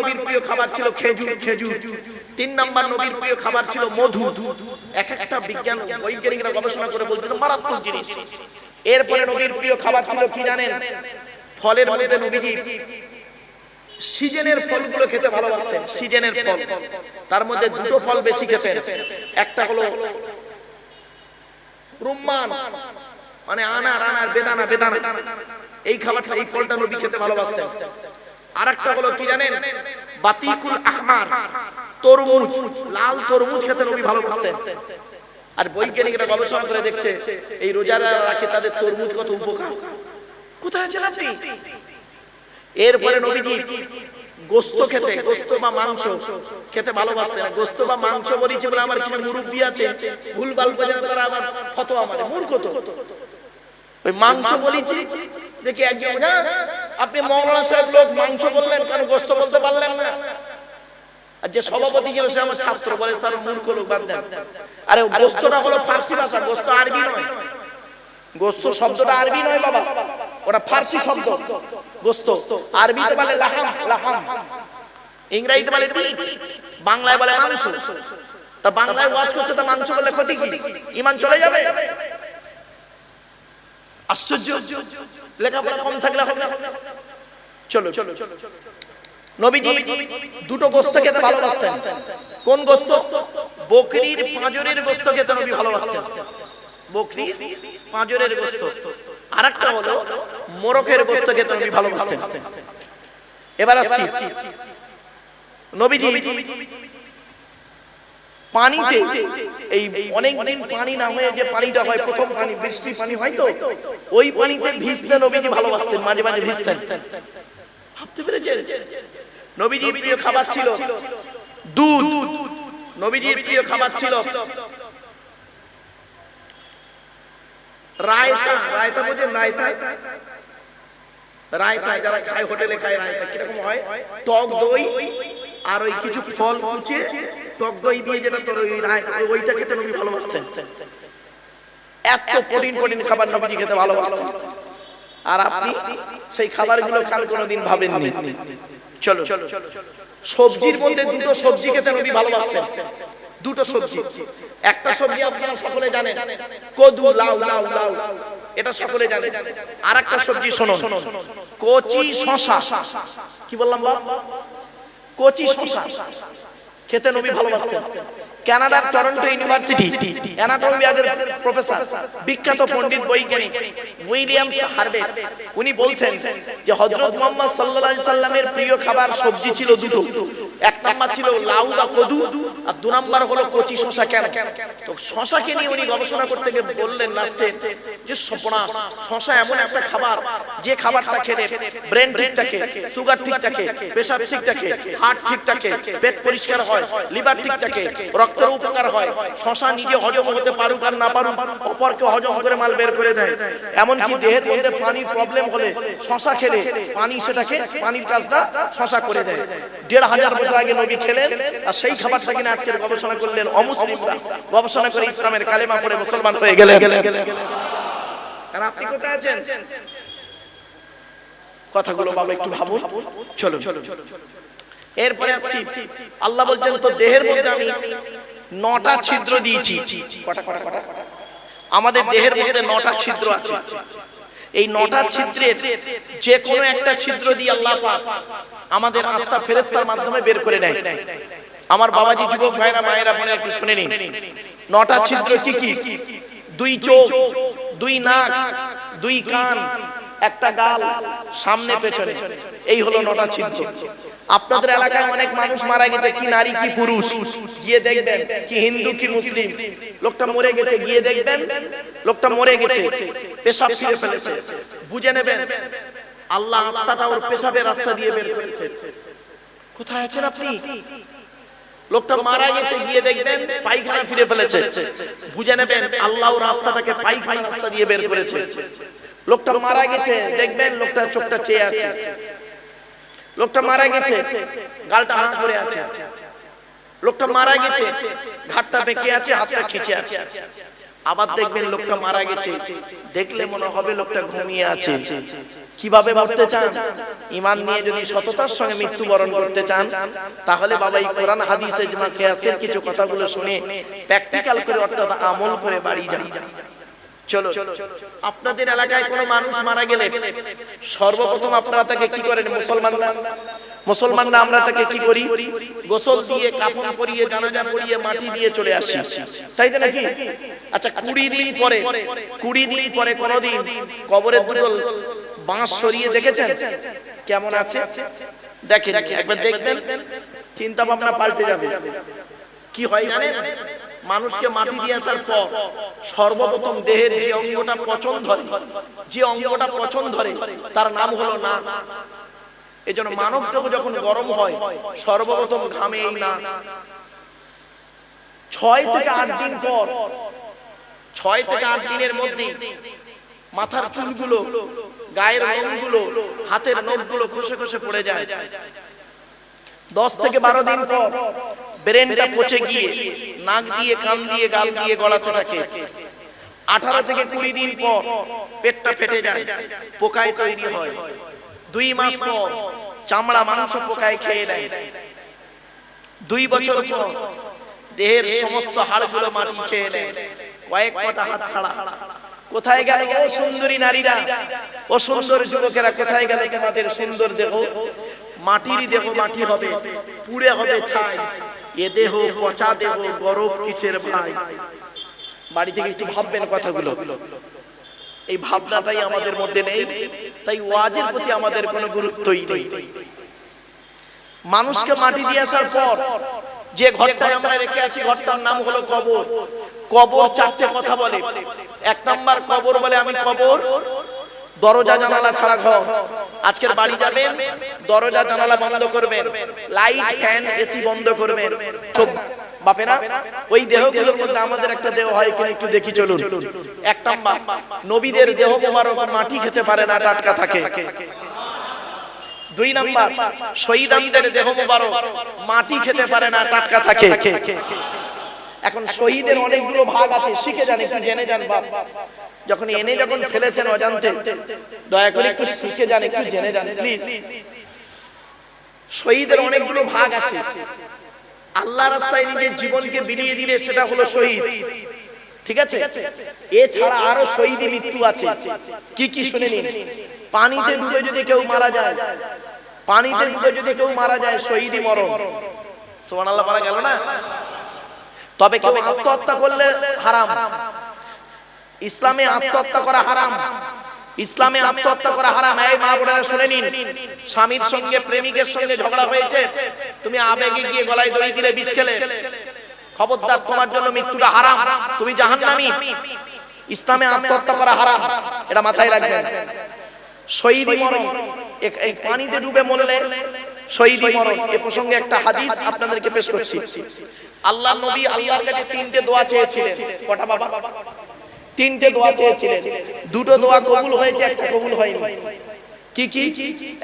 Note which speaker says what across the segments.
Speaker 1: নবীর প্রিয় খাবার ছিল খেজুর, তিন নাম্বার নবীর প্রিয় খাবার ছিল মধু। এক একটা বিজ্ঞান বৈজ্ঞানিকরা গবেষণা করে বলছিল মারাত্মক জিনিস। এরপরে নবীর প্রিয় খাবার ছিল কি জানেন? ফলের মধ্যে নবীজি সিজনের ফলগুলো খেতে ভালোবাসতেন। সিজনের ফল, তার মধ্যে দুটো ফল বেশি খেতেন। একটা হলো রুম্মান, মানে আনার বেদানা, এই খাবারটা, এই ফলটা নবী খেতে ভালোবাসতেন। আর একটা হলো কি জানেন? বাতিকুল আহমার, তরমুজ, লাল তরমুজ খেতে নবী ভালোবাসতেন। আর বৈজ্ঞানিকরা গবেষণা করে দেখছে এই রোজারা রাখে তাদের তরমুজ কত উপকার। কোথায় আছেন আপনি? এরপরে নবীজি গোস্ত খেতে, গোস্ত বা মাংস খেতে ভালোবাসতেন। গোস্ত বা মাংস বলেছি বলে আমার কিছু মুরব্বি আছে ভুলভাল বোঝেন, তারা আবার ফতোয়া মানে মূর্খ। তো ওই মাংস বলেছি দেখি একজন, আপনি মওলানা সাহেব লোক মাংস বললেন কেন, গোস্ত বলতে পারলেন না? আর যে সভাপতি ছিল সে আমার ছাত্র, বলে স্যার মূর্খ লোক, বাদ দেন। আরে গোস্তটা হলো ফার্সি ভাষা, গোস্ত আরবি নয়। গোস্ত শব্দটা আরবি নয় বাবা, ওটা ফার্সি শব্দ। গোস্ত আরবিতে বলে লাহাম, ইংরেজিতে বলে মিট, বাংলায় বলে মাংস। তা বাংলায় ওয়াজ করছে, তা মাংস বলে ক্ষতি কি? ঈমান চলে যাবে? আশ্চর্য, লেখাপড়া কম থাকলে হবে। চলো, নবীজি দুটো গোস্ত খেতে ভালোবাসতেন। কোন গোস্ত? বকরির পাঁজরের গোস্ত খেতে নবী ভালোবাসতেন। বকরির পাঁজরের গোস্ত। আরেকটা হলো মোরগের গোস্ত খেতে নবী ভালোবাসতেন। এবার আসছি, নবীজি পানিতে, এই অনেকদিন পানি না হয়ে যে পানিটা হয়, প্রথম পানি, বৃষ্টির পানি হয়, তো ওই পানিতে ভিজতে নবীজি ভালোবাসতেন, মাঝে মাঝে ভিজতেন। ভাবতে পেরেছেন? নবীজির প্রিয় খাবার ছিল দুধ। নবীজির প্রিয় খাবার ছিল রায়তা। রায়তা বোঝেন? রায়তা যারা খায়, হোটেলে খায় রায়তা, কিরকম হয়? টক দই আর ওই কিছু ফল কুচে টক দই দিয়ে যেটা তোর ওইটা খেতে নবী ভালোবাসতেন। এত প্রোটিন খাবার নবীজি খেতে ভালোবাসতেন। আর আপনি সেই খাবারগুলো খান কোনোদিন ভাবেননি। চলো, সবজির মধ্যে দুটো সবজি খেতে নবী ভালোবাসতেন। দুটো সবজি, একটা সবজি আপনারা সকলে জানেন, কদু, লাউ, এটা সকলে জানেন। আর একটা সবজি শুনুন, কচি শসা। কি বললাম বাবা? কচি শসা খেতে নবী ভালোবাসতেন। কানাডার টরন্টো ইউনিভার্সিটি অ্যানাটমি বিভাগের প্রফেসর, বিখ্যাত পণ্ডিত বৈজ্ঞানিক উইলিয়াম হার্ভে, উনি বলছেন যে হযরত মুহাম্মদ সাল্লাল্লাহু আলাইহি সাল্লামের প্রিয় খাবার সবজি ছিল দুটো। এক নাম্বার ছিল লাউ বা কদু, আর দু নাম্বার হলো কচি শসা। কেন? তো শসাকে নিয়ে উনি গবেষণা করতে গিয়ে বললেন লাস্টে যে সর্বনাশ, শসা এমন একটা খাবার যে খাবারটা খেলে ব্রেন ঠিক থাকে, সুগার ঠিক থাকে, প্রেসার ঠিক থাকে, হার্ট ঠিক থাকে, পেট পরিষ্কার হয়, লিভার ঠিক থাকে, রক্তের উপকার হয়। শসা নিজে হজম হতে পারুক আর না পারুক, অপরকে হজম করে মাল বের করে দেয়। এমনকি দেহের মধ্যে পানির প্রবলেম হলে শসা খেলে পানি, সেটাকে পানির কাজটা শসা করে দেয়। ১৫০০ বছর আগে নবী খেলেন, আর সেই খাবারটা কিনা আজকের গবেষণা করলেন অমুসলিমরা, গবেষণা করে ইসলামের কালেমা পড়ে মুসলমান হয়ে গেলেন। আর আপনি কোথায় আছেন? কথাগুলো বাবা একটু ভাবুন। চলো, এরপরে আসছি, আল্লাহ বলছেন তো দেহের মধ্যে আমি ৯টা ছিদ্র দিয়েছি। কটা? আমাদের দেহের মধ্যে ৯টা ছিদ্র আছে। এই ৯টা ছিদ্রের যে কোনো একটা ছিদ্র দিয়ে আল্লাহ পাক আমাদের আত্মা ফেরেশতার মাধ্যমে বের করে নেয়। আমার বাবাজি, যুবক ভাইরা, মায়েরা, বোনেরা একটু শুনে নিন। ৯টা ছিদ্র কি কি? ২ চোখ, ২ নাক, ২ কান, একটা গাল, সামনে পেছনে, এই হলো ৯টা ছিদ্র। আপনাদের এলাকায় অনেক মানুষ মারা গেছে, কি নারী কি পুরুষ, গিয়ে দেখবেন, কি হিন্দু কি মুসলিম, লোকটা মরে গেছে, গিয়ে দেখবেন লোকটা মরে গেছে, পেশাব ফিরে ফেলেছে, বুঝে নেবেন আল্লাহ আত্মাটা ওর পেশাবের রাস্তা দিয়ে বের করেছে। কোথায় আছেন আপনি? লোকটা মারা গেছে, গিয়ে দেখবেন পায়খানা ফিরে ফেলেছে, বুঝে নেবেন আল্লাহ ওর আত্মাটাকে পায়খানা রাস্তা দিয়ে বের করেছে। লোকটা মারা গেছে, দেখবেন লোকটার চোখটা চেয়ে আছে। লোকটা মারা গেছে, গালটা হাঁ করে আছে। লোকটা মারা গেছে, ঘাটটা বেঁকে আছে, হাতটা খিচে আছে। আবার দেখবেন লোকটা মারা গেছে, দেখলে মনে হবে লোকটা ঘুমিয়ে আছে। কিভাবে মরতে চান? ঈমান নিয়ে যদি সততার সঙ্গে মৃত্যুবরণ করতে চান, তাহলে বাবা এই কোরআন হাদিস ইজমা কিয়াসের কিছু কথাগুলো শুনে প্র্যাকটিক্যাল করে অর্থাৎ আমল করে বাড়ি যান। চলো, আপনাদের এলাকায় কোনো মানুষ মারা গেলে সর্বপ্রথম আপনারা তাকে কি করেন? মুসলমানরা আমরা তাকে কি করি? গোসল দিয়ে, কাফন পরিয়ে, জানাজা পরিয়ে, মাটি দিয়ে চলে আসি, তাই তো নাকি? আচ্ছা, 20 দিন পরে কোনদিন কবরের দুটো বাঁশ সরিয়ে দেখেছেন কেমন আছে? দেখেন, একবার দেখবেন, চিন্তা ভাবনা পাল্টে যাবে। কি হয় জানেন? মানুষকে মাটি দিয়ে আসার পর সর্বপ্রথম দেহের যে অঙ্গটা পচন ধরে তার নাম হলো না। এজন্য মানব দেহ যখন গরম হয় সর্বপ্রথম ঘামে এই না। 6 থেকে 8 দিন পর, 6 থেকে 8 দিনের মধ্যে মাথার চুলগুলো, গায়ের লোমগুলো, হাতের নখগুলো খসে খসে পড়ে যায়। 10 থেকে 12 দিন পর ব্রেনটা পচে গিয়ে নাক দিয়ে, কান দিয়ে, গাল দিয়ে গলাতে থাকে। 18 থেকে 20 দিন পর পেটটা ফেটে যায়, পোকায় তৈরি হয়। 2 মাস পর চামড়া মাংস পোকায় খেয়ে নেয়। 2 বছর পর দেহের সমস্ত হাড়গুলো মাটি খেয়ে নেয়, কয়েক কটা হাত ছাড়া। কোথায় গেল ও সুন্দরী নারীরা, ও সুন্দর যুবকেরা, কোথায় গেল তোমাদের সুন্দর দেহ? মাটিরই দেহ মাটি হবে, পুড়ে হবে ছাই। এ দেহ পচা দেহ, গরব কিসের ভাই? বাড়ি থেকে একটু ভাববেন কথাগুলো। এই ভাবনাটাই আমাদের মধ্যে নেই, তাই ওয়াজের প্রতি আমাদের কোনো গুরুত্বই নেই। মানুষকে মাটি দিয়ে আসার পর যে ঘরটায় আমরা রেখে আছি, ঘরটার নাম হলো কবর। কবর 4টে কথা বলে। 1 নাম্বার কবর বলে আমি কবর, দরজা জানালা ছাড়া ঘর। আজকের বাড়ি যাবেন, দরজা জানালা বন্ধ করবেন, লাইট ফ্যান এসি বন্ধ করবেন। চোখ বাপেরা, ওই দেহগুলোর মধ্যে আমাদের একটা দেহ হয় কিনা একটু দেখি চলুন। 1 নাম্বার, নবীদের দেহ মোবারক মাটি খেতে পারে না, টাটকা থাকে। 2 নাম্বার, শহীদদের দেহ মোবারক মাটি খেতে পারে না, টাটকা থাকে। এখন শহীদের অনেকগুলো ভাগ আছে, শিখে যান, একটু জেনে যান। বাপ যখন ফেলেছেন অজান্তে, দয়া করে একটু শিখে যান, একটু জেনে যান প্লিজ। শহীদের অনেকগুলো ভাগ আছে। আল্লাহ রাস্তায় নিজের জীবনকে বিলিয়ে দিলে সেটা হলো শহীদ, ঠিক আছে? এছাড়া আরো শহীদি মৃত্যু আছে। কি কি শুনে নিন। পানিতে ডুবে যদি কেউ মারা যায়, শহীদি মরণ। সুবহানাল্লাহ বলা গেল না? তবে কেউ আত্মহত্যা করলে হারাম। ইসলামে আত্মহত্যা করা হারাম। এই মা বোনেরা শুনে নিন, স্বামীর সঙ্গে, প্রেমিকের সঙ্গে ঝগড়া হয়েছে, তুমি আবেগে গিয়ে গলায় দড়ি দিলে, বিষ খেলে, খবরদার, তোমার জন্য মৃত্যুটা হারাম, তুমি জাহান্নামী। ইসলামে আত্মহত্যা করা হারাম, এটা মাথায় রাখবেন। শহীদি মরণ, এই পানিতে ডুবে মরলে শহীদি মরণ। এ প্রসঙ্গে একটা হাদিস আপনাদেরকে পেশ করছি। আল্লাহর নবী আল্লাহর কাছে 3টে দোয়া চেয়েছিলেন। কটা বাবা? 3টে দোয়া চেয়েছিলেন। 2টো দোয়া কবুল হয়েছে, একটা কবুল হয়নি। কি কি?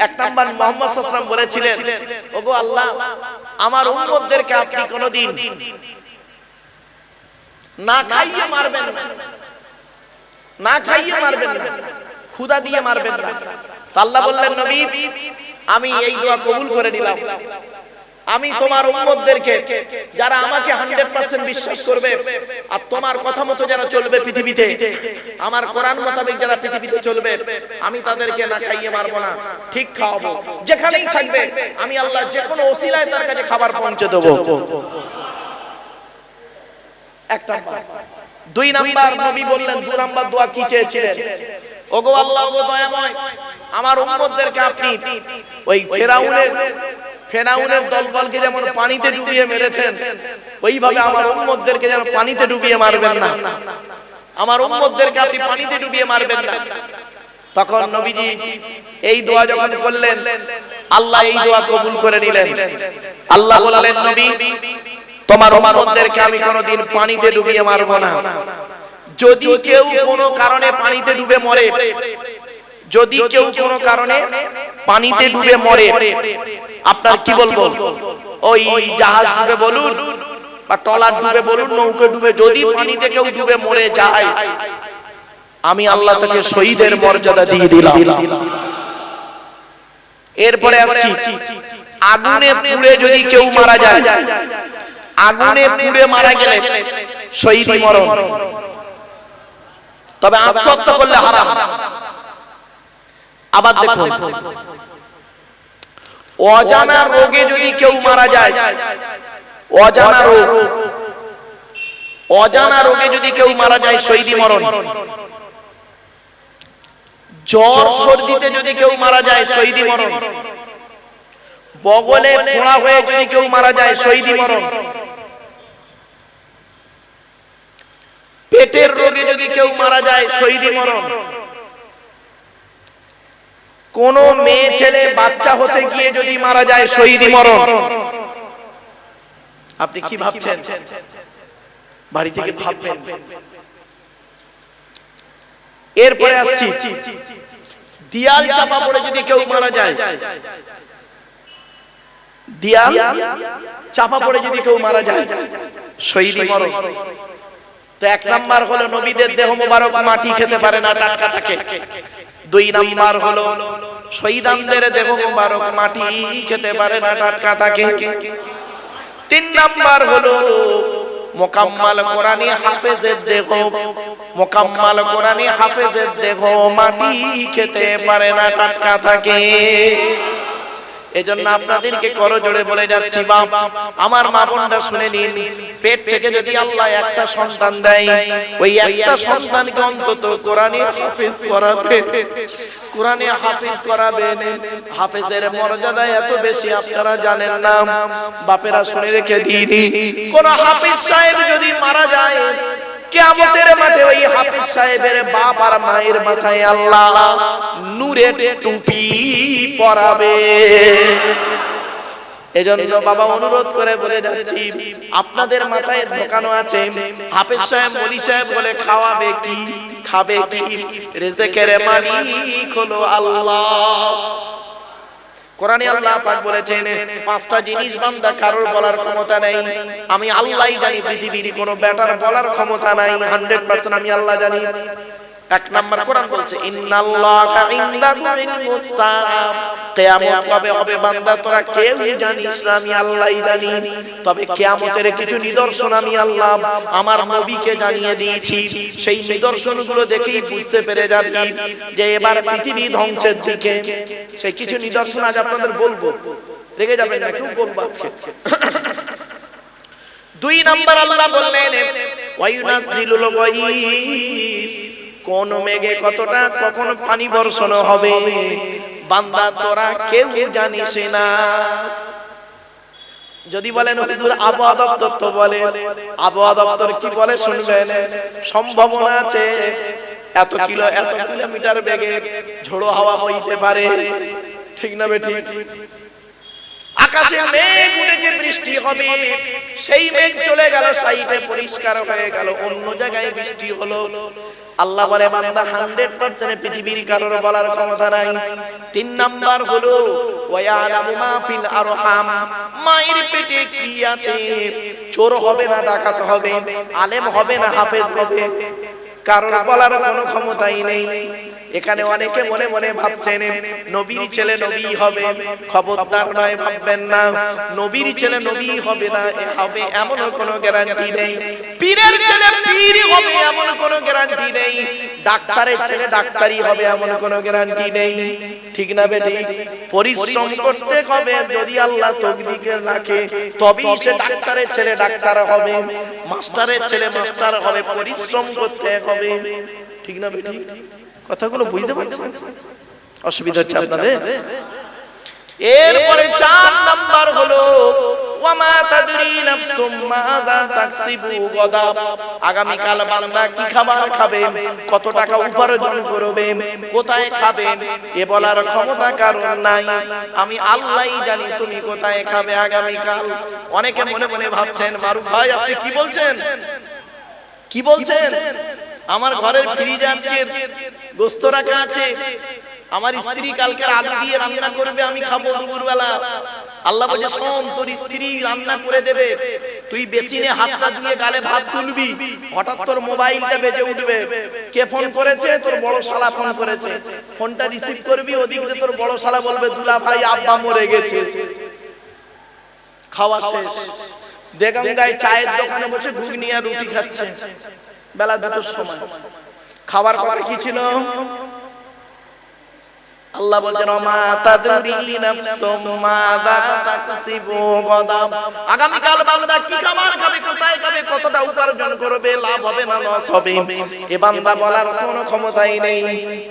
Speaker 1: 1 নাম্বার, মুহাম্মদ সাল্লাল্লাহু আলাইহি ওয়াসাল্লাম বলেছিলেন, ওগো আল্লাহ, আমার উম্মতদেরকে আপনি কোনদিন না খাইয়ে মারবেন না, ক্ষুধা দিয়ে মারবেন না। আল্লাহ বললেন, নবী, আমি এই দোয়া কবুল করে নিলাম। আমি তোমার উম্মতদেরকে, যারা আমাকে 100% বিশ্বাস করবে আর তোমার কথা মতো যারা চলবে পৃথিবীতে, আমার কোরআন মোতাবেক যারা পৃথিবীতে চলবে, আমি তাদেরকে না খাইয়ে মারবো না, ঠিক খাওয়াবো। যেখানেই থাকবে আমি আল্লাহ যে কোনো ওসিলায় তার কাছে খাবার পৌঁছে দেবো। 1 নাম্বার। 2 নাম্বার, নবী বললেন, 2 নাম্বার দোয়া কি চেয়েছিলেন? ওগো আল্লাহ, ওগো দয়াময়, আমার উম্মতদেরকে আপনি ওই ফেরাউনের দলবলকে যেমন পানিতে ডুবিয়ে মেরেছেন, ওইভাবে আমার উম্মতদেরকে যেন পানিতে ডুবিয়ে মারবেন না। আমার উম্মতদেরকে আপনি পানিতে ডুবিয়ে মারবেন না। তখন নবীজি এই দোয়া যখন করলেন, আল্লাহ এই দোয়া কবুল করে নিলেন। আল্লাহ বললেন, নবী, তোমার উম্মতদেরকে আমি কোনোদিন পানিতে ডুবিয়ে মারবো না। যদি কেউ কোনো কারণে পানিতে ডুবে মরে, আপনার কি বলবো, ওই জাহাজ ডুবে বলুন বা ট্রলার ডুবে বলুন, নৌকা ডুবে, যদি পানিতে কেউ ডুবে মরে যায়, আমি আল্লাহ তাকে শহীদের মর্যাদা দিয়ে দিলাম। এরপরে আসছি আগুনে পুড়ে যদি কেউ মারা যায়, আগুনে পুড়ে মারা গেলে শহীদি মরণ, তবে আত্মহত্যা করলে হারাম। আবার দেখুন অজানা রোগে যদি কেউ মারা যায়, অজানা রোগ, অজানা রোগে যদি কেউ মারা যায় শহীদি মরণ। জ্বর সর্দিতে যদি কেউ মারা যায় শহীদি মরণ। বগলে ফোঁড়া হয়ে যদি কেউ মারা যায় শহীদি মরণ। পেটের রোগে যদি কেউ মারা যায় শহীদি মরণ। কোন মেয়ে ছেলে বাচ্চা হতে গিয়ে যদি মারা যায় শহীদি মরণ। আপনি কি ভাবছেন? বাড়ি থেকে ভাববেন। এরপরে আসছি দিয়াল চাপা পড়ে যদি কেউ মারা যায়, দিয়াল চাপা পড়ে যদি কেউ মারা যায় শহীদি মরণ। তো এক নাম্বার হলো নবীদের দেহ মোবারক মাটি খেতে পারে না, টাটকা থাকে। দুই নাম্বার হলো শহীদানদের দেহ মোবারক মাটি খেতে পারে না, টাটকা থাকে। তিন নাম্বার হলো মোকাম্মাল কোরআনী হাফেজের দেহ, মোকাম্মাল কোরআনী হাফেজের দেহ মাটি খেতে পারে না, টাটকা থাকে। এজন্য আপনাদেরকে করজোড়ে বলে যাচ্ছি, বাপ আমার মা বোনরা শুনে নিন, পেট থেকে যদি আল্লাহ একটা সন্তান দেয়, ওই একটা সন্তানকে অন্তত কোরআনে হাফেজ করাবে, কোরআনে হাফেজ করাবেন। হাফেজের মর্যাদা এত বেশি আপনারা জানেন না। বাপেরা শুনে রেখে দিন, কোন হাফেজ সাহেব যদি মারা যায় কিয়ামতের মাঠে ওই হাফেজ সাহেবের বাপ আর মায়ের মাথায় আল্লাহ নূরের টুপি পরাবে। এজন্য বাবা অনুরোধ করে বলে যাচ্ছি, আপনাদের মাথায় ঢোকানো আছে হাফেজ সাহেব মলি সাহেব বলে খাওয়াবে কি, খাবে কি? রিজেকের মালিক হলো আল্লাহ। কোরআনে আল্লাহ পাক বলেছেন পাঁচটা জিনিস বান্দা কারোর বলার ক্ষমতা নেই, আমি আল্লাহই জানি। পৃথিবীর কোনো ব্যাটার বলার ক্ষমতা নাই, 100% আমি আল্লাহ জানি। এক নাম্বার কোরআন বলছে ইন্নাল্লাহা ইনদাহু ইলমুস সাআ, কিয়ামত কবে হবে বান্দা তোরা কেউ জানিস না, আমি আল্লাহই জানি। তবে কিয়ামতের কিছু নিদর্শন আমি আল্লাহ আমার নবীকে জানিয়ে দিয়েছি। সেই নিদর্শনগুলো দেখেই বুঝতে পেরে যাবি যে এবার পৃথিবী ধ্বংসের দিকে। সেই কিছু নিদর্শন আজ আপনাদের বলবো, দেখে যাবেন না কেউ, বলবো আজকে। দুই নাম্বার আল্লাহ বললেন ওয়ায়ুনাজ্জিলুল গায়স, কোন মেঘে কতটা কখন পানি বর্ষণ হবে বান্দা তোরা কেউ জানিস না। যদি বলেন হুজুর আবহাওয়া দপ্তর তো বলে, আবহাওয়া দপ্তর কি বলে শুনবেন। সম্ভাবনা আছে এত কিলোমিটার বেগে ঝোড়ো হাওয়া বইতে পারে, ঠিক না বেঠিক? আকাশে মেঘ উঠেছে, বৃষ্টি হবে, সেই মেঘ চলে গেল সাইডে, পরিষ্কার হয়ে গেল, অন্য জায়গায় বৃষ্টি হলো। আল্লাহ বলে বান্দা 100% পৃথিবীর কারোর বলার ক্ষমতা নাই। তিন নাম্বার হলো ওয়ায়ালামু মা ফিল আরহাম, মায়ের পেটে কি আছে। চোর হবে না ডাকাত হবে, আলেম হবে না হাফেজ হবে, কারোর বলার কোনো ক্ষমতাই নেই। এখানে অনেকে মনে মনে ভাবছেন নবীর ছেলে নবী হবে, খবরদার নয়, ভাববেন না। নবীর ছেলে নবী হবে না হবে এমন কোনো গ্যারান্টি নেই। পীরের ছেলে পীরই হবে এমন কোনো গ্যারান্টি নেই। ডাক্তারের ছেলে ডাক্তারই হবে এমন কোনো গ্যারান্টি নেই, ঠিক না বেটি? পরিশ্রম করতে হবে, যদি আল্লাহ তকদিরে রাখে তবেই সে ডাক্তারের ছেলে ডাক্তার হবে, মাস্টারের ছেলে মাস্টার হবে। পরিশ্রম করতে হবে, ঠিক না বেটি? কথাগুলো বুঝতে পারছেন? অসুবিধা হচ্ছে আপনাদের? এরপরে 4 নাম্বার হলো ওয়ামা তাদরি নাফসুম মাযা তাকসিবু গাদা, আগামী কাল বান্দা কি খাবার খাবে, কত টাকা উপার্জন করবে, কোথায় খাবে এ বলার ক্ষমতা কারণ নাই। আমি আল্লাহই জানি তুমি কোথায় খাবে আগামী কাল। অনেকে মনে মনে ভাবছেন মারুফ ভাই আপনি কি বলছেন, কি বলছেন? আমার ঘরের ফ্রিজে আজকে গোস্ত রাখা আছে, আমার স্ত্রী কালকে আলু দিয়ে রান্না করবে, আমি খাবো দুপুরবেলা। আল্লাহ বলে শোন, তোর স্ত্রী রান্না করে দেবে, তুই বেসিনে হাতটা দিয়ে গালে ভাত তুলবি, হঠাৎ তোর মোবাইলটা বেজে উঠবে, কে ফোন করেছে? তোর বড় শালা ফোন করেছে। ফোনটা রিসিভ করবি, ওদিক দিয়ে তোর বড় শালা বলবে দুলা ভাই আব্বা মরে গেছে। খাওয়া শেষ, দেগঙ্গায় চায়ের দোকানে বসে ঘুগনি আর রুটি খাচ্ছে বেলা 2টার সময়। খাবার কথা কি ছিল? আল্লাহ বলেন মা তাদরি নাফসুম মাযা তাকসিবু গাদা। আগামী কাল বান্দা কি খাবার খাবে, কোথায় খাবে, কতটা উপার্জন করবে, লাভ হবে না লস হবে, এ বান্দা বলার কোনো ক্ষমতাই নেই।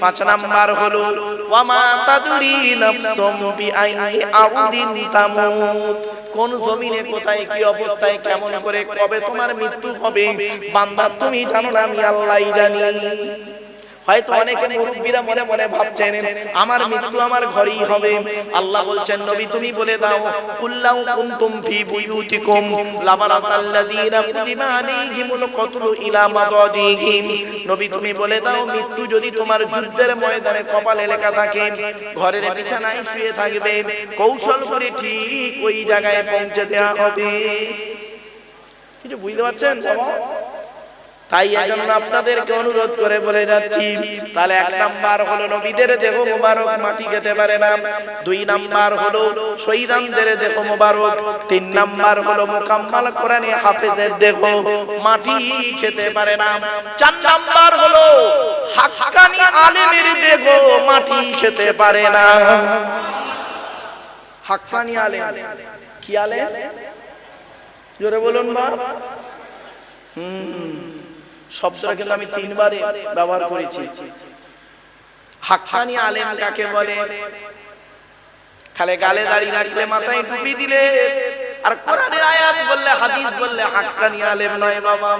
Speaker 1: 5 নাম্বার হলো ওয়া মা তাদরি নাফসুম বিআইয়ি আরদিন তামুত। কোন জমিনে কোথায় কি অবস্থায় কেমন করে কবে তোমার মৃত্যু হবে বান্দা তুমি জানো না, আমি আল্লাহই জানি। হয়তো অনেকে মুরব্বীরা মনে মনে ভাবছেন আমার মৃত্যু আমার ঘরেই হবে। আল্লাহ বলছেন নবী তুমি বলে দাও কুল্লাউ কুনতুম ফি বুয়ুতিকুম লাবারাসাল্লাযীনা কুতিবা আলাইহিমুল কতলু ইলা মাদাজিহিম। নবী তুমি বলে দাও মৃত্যু যদি তোমার যুদ্ধের ময়দানে কপালে লেখা থাকে, ঘরের বিছানায় শুয়ে থাকবে, কৌশল করে ঠিক ওই জায়গায় পৌঁছে দেওয়া হবে। কিছু বুঝতে পারছেন বাবা? তাই এখন আপনাদেরকে অনুরোধ করে বলে যাচ্ছি, তাহলে 1 নাম্বার হলো নবীদের দেহ মোবারক মাটি খেতে পারে না, 2 নাম্বার হলো শহীদানদের দেহ মোবারক, 3 নাম্বার হলো মুকাম্মাল কোরআনে হাফেজের দেহ মাটি খেতে পারে না, 4 নাম্বার হলো হাক্কানি আলেমের দেহ মাটি খেতে পারে না। হাক্কানি আলেম কি আলেম? জোরে বলুন বাপ। শব্দটা কিন্তু আমি 3 বারে ব্যবহার করেছি। হাক্কানি আলেম কাকে বলে? খালে গালে দাড়ি রাখলে মাথায় টুপি দিলে আর কোরআনের আয়াত বললে হাদিস বললে হাক্কানি আলেম নয় বাবা।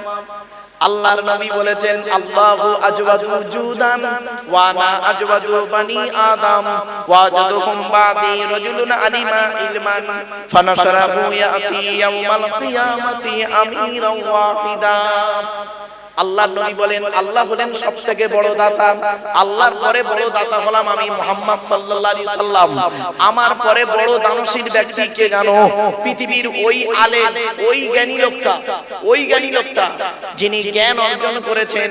Speaker 1: আল্লাহর নবী বলেছেন আল্লাহু আজওয়াদু জুদান ওয়া আনা আজওয়াদু বানি আদম ওয়াজদুহুম বাদি রাজুলুন আলিমা ইলমান ফানাশরাহু ইয়াতি ইয়াউমাল কিয়ামাতি আমিরান ওয়াহিদা। আল্লাহর নবী বলেন আল্লাহ হলেন সবথেকে বড় দাতা, আল্লাহর পরে বড় দাতা হলাম আমি মুহাম্মদ সাল্লাল্লাহু আলাইহি সাল্লাম। আমার পরে বড় দানশীল ব্যক্তি কে জানো? পৃথিবীর ওই আলেম, ওই জ্ঞানী লোকটা যিনি জ্ঞান অর্জন করেছেন,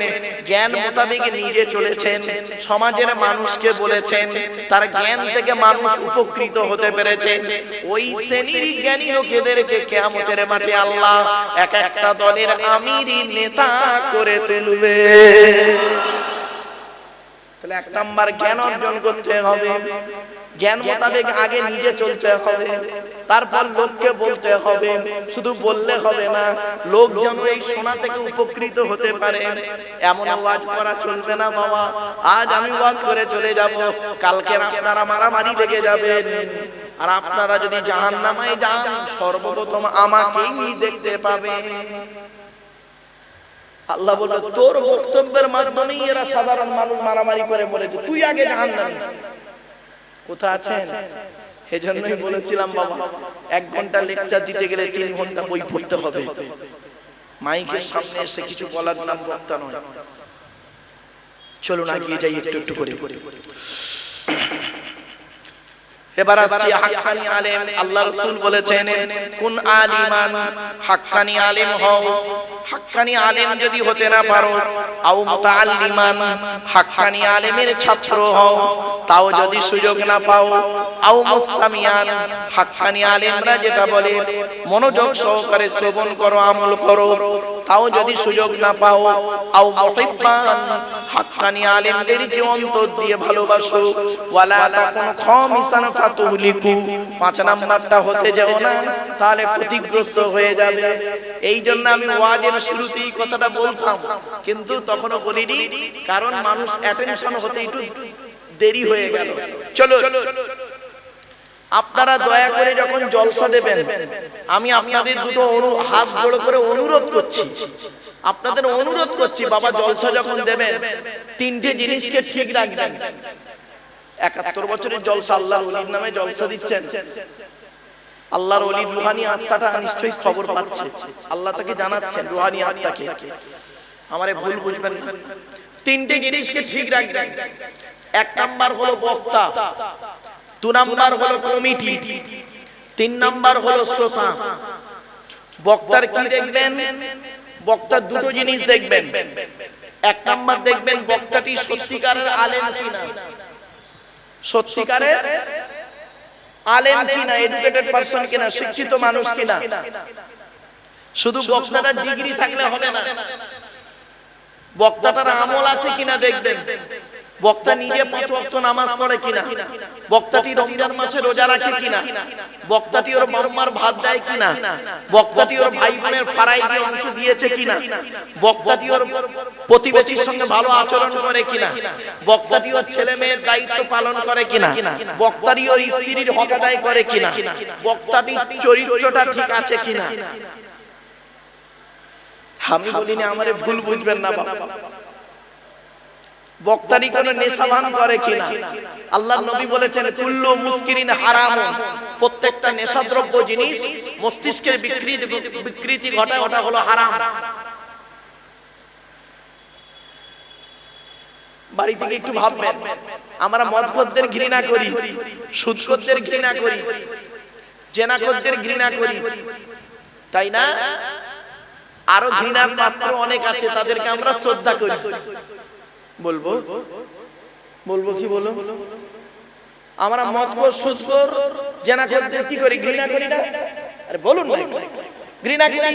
Speaker 1: জ্ঞান মোতাবেক নিজে চলেছেন, সমাজের মানুষকে বলেছেন, তার জ্ঞান থেকে মানুষ উপকৃত হতে পেরেছে। ওই শ্রেণীর জ্ঞানী লোকেদেরকে কিয়ামতের মাঠে আল্লাহ এক একটা দলের আমিরি নেতা করে তুলবে। তাহলে 1 নাম্বার জ্ঞান অর্জন করতে হবে, জ্ঞান মোতাবেক আগে নিজে চলতে হবে, তারপর লোককে বলতে হবে। শুধু বললে হবে না, লোক যেন এই শোনা থেকে উপকৃত হতে পারে এমন ওয়াজ করা চলবে না বাবা। আজ আমি ওয়াজ করে চলে যাব, কালকে আপনারা মারামারি লেগে যাবেন, আর আপনারা যদি জাহান্নামে যান সর্বপ্রথম আমাকেই দেখতে পাবেন। আল্লাহ বলে তোর বক্তব্যের মাধ্যমেই এরা সাধারণ মানুষ মারামারি করে মরেছে, তুই আগে জাহান্নামে। কোথায় আছেন? এজন্যই বলেছিলাম বাবা 1 ঘন্টা লেকচার দিতে গেলে 3 ঘন্টা বই পড়তে হবে। মাইকের সামনে এসে কিছু বলার নাম বক্তা নয়। চলুন এগিয়ে যাই একটু একটু করে। এবার আসছি হাক্কানি আলেম। আল্লাহ রাসূল বলেছেন কোন আলিমান, হাক্কানি আলেম হও। হাক্কানি আলেম যদি হতে না পারো, আও মুতাআল্লিমান, হাক্কানি আলেমের ছাত্র হও, তাও যদি সুযোগ না পাও, আও মুস্তামিয়ান, হাক্কানি আলেমরা যেটা বলে মনোযোগ সহকারে শ্রবণ করো, আমল করো, তাও যদি সুযোগ না পাও, আও মুহিব্বান, হাক্কানি আলেমদেরকে অন্তর দিয়ে ভালোবাসো, ওয়ালা তাকুন খামিসান ফাতুহলিকু, 5 নাম্বারটা হতে যাও না, তাহলে ক্ষতিগ্রস্ত হয়ে যাবে। এই জন্য আমি ওয়াজের শুরুতেই কথাটা বলতাম, কিন্তু তখনও বলিনি, কারণ মানুষ অ্যাটেনশন হতে একটু দেরি হয়ে গেল। চলো আপনারা দয়া করে যখন জলসা দেবেন, আমি আপনাদের দুটো হাত জোড় করে অনুরোধ করছি, আপনাদের অনুরোধ করছি বাবা জলসা যখন দেবেন 3টে জিনিসকে ঠিক রাখবেন। 71 বছরের জলসা, আল্লাহর ওলির নামে জলসা দিচ্ছেন, আল্লাহর ওলির রুহানি আত্মাটা নিশ্চয়ই খবর পাচ্ছে, আল্লাহ তাকে জানাচ্ছেন রুহানি আত্মাকে। আমারে ভুল বুঝবেন না, 3টে জিনিসকে ঠিক রাখবেন। এক নাম্বার হলো বক্তা, দু নাম্বার হলো কমিটি, তিন নাম্বার হলো শ্রোতা। বক্তার কি দেখবেন? বক্তার দুটো জিনিস দেখবেন। এক নাম্বার দেখবেন বক্তাটি সত্যিকারের আলেম কিনা, সত্যিকারের আলেম কিনা, এডুকেটেড পারসন কিনা, শিক্ষিত মানুষ কিনা। শুধু বক্তাটার ডিগ্রি থাকলে হবে না, বক্তাটার আমল আছে কিনা দেখবেন। বক্তা নিজে 5 ওয়াক্ত নামাজ পড়ে কিনা, বক্তাটি রমজান মাসে রোজা রাখে কিনা, বক্তাটি ওর বাম্মার ভাত দেয় কিনা, বক্তাটি ওর ভাই বোনের ফারাই দিয়ে অংশ দিয়েছে কিনা, বক্তাটি ওর প্রতিবেশীর সঙ্গে ভালো আচরণ করে কিনা, বক্তাটি ওর ছেলে মেয়ের দায়িত্ব পালন করে কিনা, বক্তাটি ওর স্ত্রীর হক আদায় করে কিনা, বক্তাটির চরিত্রটা ঠিক আছে কিনা। আমি বলিনি আমারে ভুল বুঝবেন না বাবা, বক্তারি কোন নেশাভান করে কিনা। আল্লাহর নবী বলেছেন কুল্লু মুস্কিরিন হারাম, প্রত্যেকটা নেশাদ্রব্য জিনিস মস্তিষ্কের বিকৃতি ঘটায়, ওটা হলো হারাম। বাড়ি থেকে একটু ভাববেন, আমরা মদখোরদের ঘৃণা করি, সুদখোরদের ঘৃণা করি, জেনাখোরদের ঘৃণা করি, তাই না? আরো ঘৃণার পাত্র অনেক আছে, তাদেরকে আমরা শ্রদ্ধা করি। বলবো বলবো কি বলো? আমরা মদখোর, সুদখোর, জেনাখোরদের কি করি? ঘৃণা করি না? আরে বলুন না, ঘৃণা করি।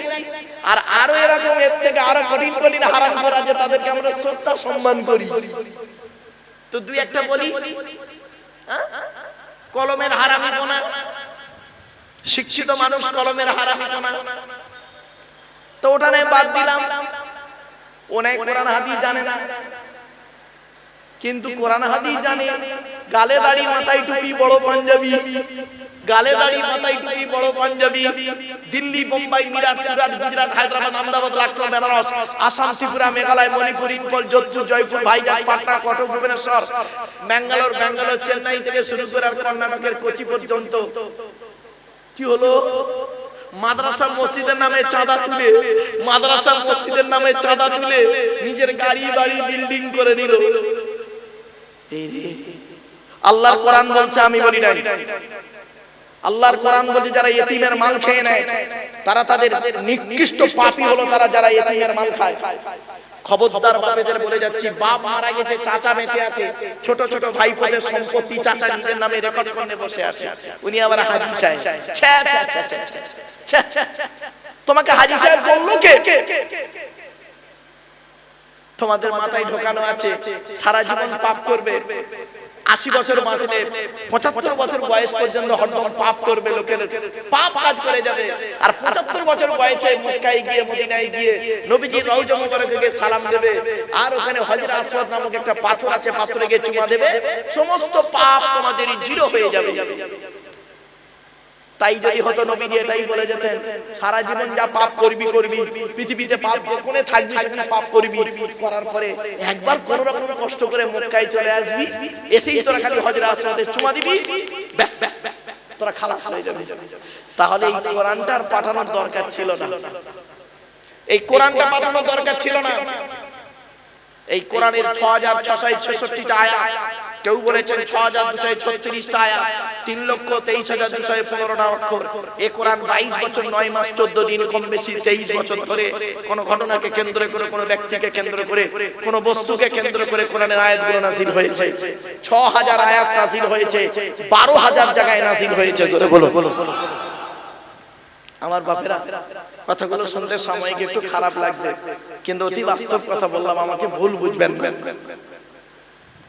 Speaker 1: আর আরো এরকম এর থেকে আরো কঠিন কঠিন হারামখোর আছে, তাদেরকে আমরা শ্রদ্ধা সম্মান করি। তো দুই একটা বলি। কলমের হারামিপনা, শিক্ষিত মানুষ কলমের হারামিপনা, তো ওটা নিয়ে বাদ দিলাম। ওনাই কোরআন হাদিস জানে না, কিন্তু কোরআন হাদিস জানে। গালে দাড়ি মাথায় টুপি বড় পাঞ্জাবি, গালে দাড়ি মাথায় টুপি বড় পাঞ্জাবি, দিল্লি, বোম্বাই, মিরাট, সুরাট, গুজরাট, হায়দ্রাবাদ, আহমেদাবাদ, লখনউ, বেনারস, আসাম, ত্রিপুরা, মেঘালয়, মণিপুর, ইম্ফল, যোধপুর, জয়পুর, ভাইজাগ, পাটনা, কটক, ভুবনেশ্বর, ব্যাঙ্গালোর, চেন্নাই থেকে শুরু করে কর্ণাটকের কোচি পর্যন্ত কি হলো? মাদ্রাসা মসজিদের নামে চাঁদা তুলে, মাদ্রাসা মসজিদের নামে চাঁদা তুলে নিজের গাড়ি বাড়ি বিল্ডিং করে নিল। আল্লাহর কোরআন বলছে, আমি বলি নাই, আল্লাহর কোরআন বলছে যারা ইতিমের মাল খেয়ে নেয় তারা তাদের নিকৃষ্ট পাপী হলো, তারা যারা ইতিমের মাল খায়। খবরদার বাপেদের বলে যাচ্ছি, বাপ মারা গেছে, চাচা বেঁচে আছে, ছোট ছোট ভাইপোদের সম্পত্তি চাচা নিজের নামে রেকর্ড করে বসে আছে, উনি আবার হাজি সাহেব। তোমাকে হাজি সাহেব বললো কে? তোমাদের মাথায় ঢোকানো আছে সারা জীবন পাপ করবে, 80 বছর বাঁচলে 75 বছর বয়স পর্যন্ত হরদম পাপ করবে, লোকের পাপ কাজ করে যাবে। আর 75 বছর বয়সে মক্কায় গিয়ে, মদিনায় গিয়ে নবীজির রওজা মুবারকে গিয়ে সালাম দেবে, আর ওখানে হজরে আসওয়াদ নামক একটা পাথর আছে, পাথরে গিয়ে চুমা দেবে, সমস্ত পাপ তোমাদের জিরো হয়ে যাবে। তাই যদি হতো নবীজি এটাই বলে যেতেন, সারা জীবন যা পাপ করবি করবি, পৃথিবীতে পাপ যেখানে থাকবি সেখানে পাপ করবি, করার পরে একবার কোন রকম কষ্ট করে মক্কায় চলে আসবি, এসেই তোরা খালি হজরে আসওয়াদে চুমা দিবি, ব্যাস তোরা খালাস হয়ে যাবে। তাহলে এই কোরআনটার পাঠানোর দরকার ছিল না, এই কোরআনটা পাঠানোর দরকার ছিল না। এই কোরআনের 6666টা আয়াত, কেউ বলেছেন 6236টা আয়াত, 3,23,215টা অক্ষর। এই কোরআন 22 বছর 9 মাস 14 দিন, কম বেশি 23 বছর ধরে কোন ঘটনাকে কেন্দ্র করে, কোন ব্যক্তিকে কেন্দ্র করে, কোন বস্তুকে কেন্দ্র করে কোরআনের আয়াতগুলো নাযিল হয়েছে। 6000 আয়াত নাযিল হয়েছে, 12,000 জায়গায় নাযিল হয়েছে। জোরে বলো। আমার বাপেরা, কথাগুলো শুনতে সাময়িক একটু খারাপ লাগবে, কিন্তু অতি বাস্তব কথা বললাম, আমাকে ভুল বুঝবেন না।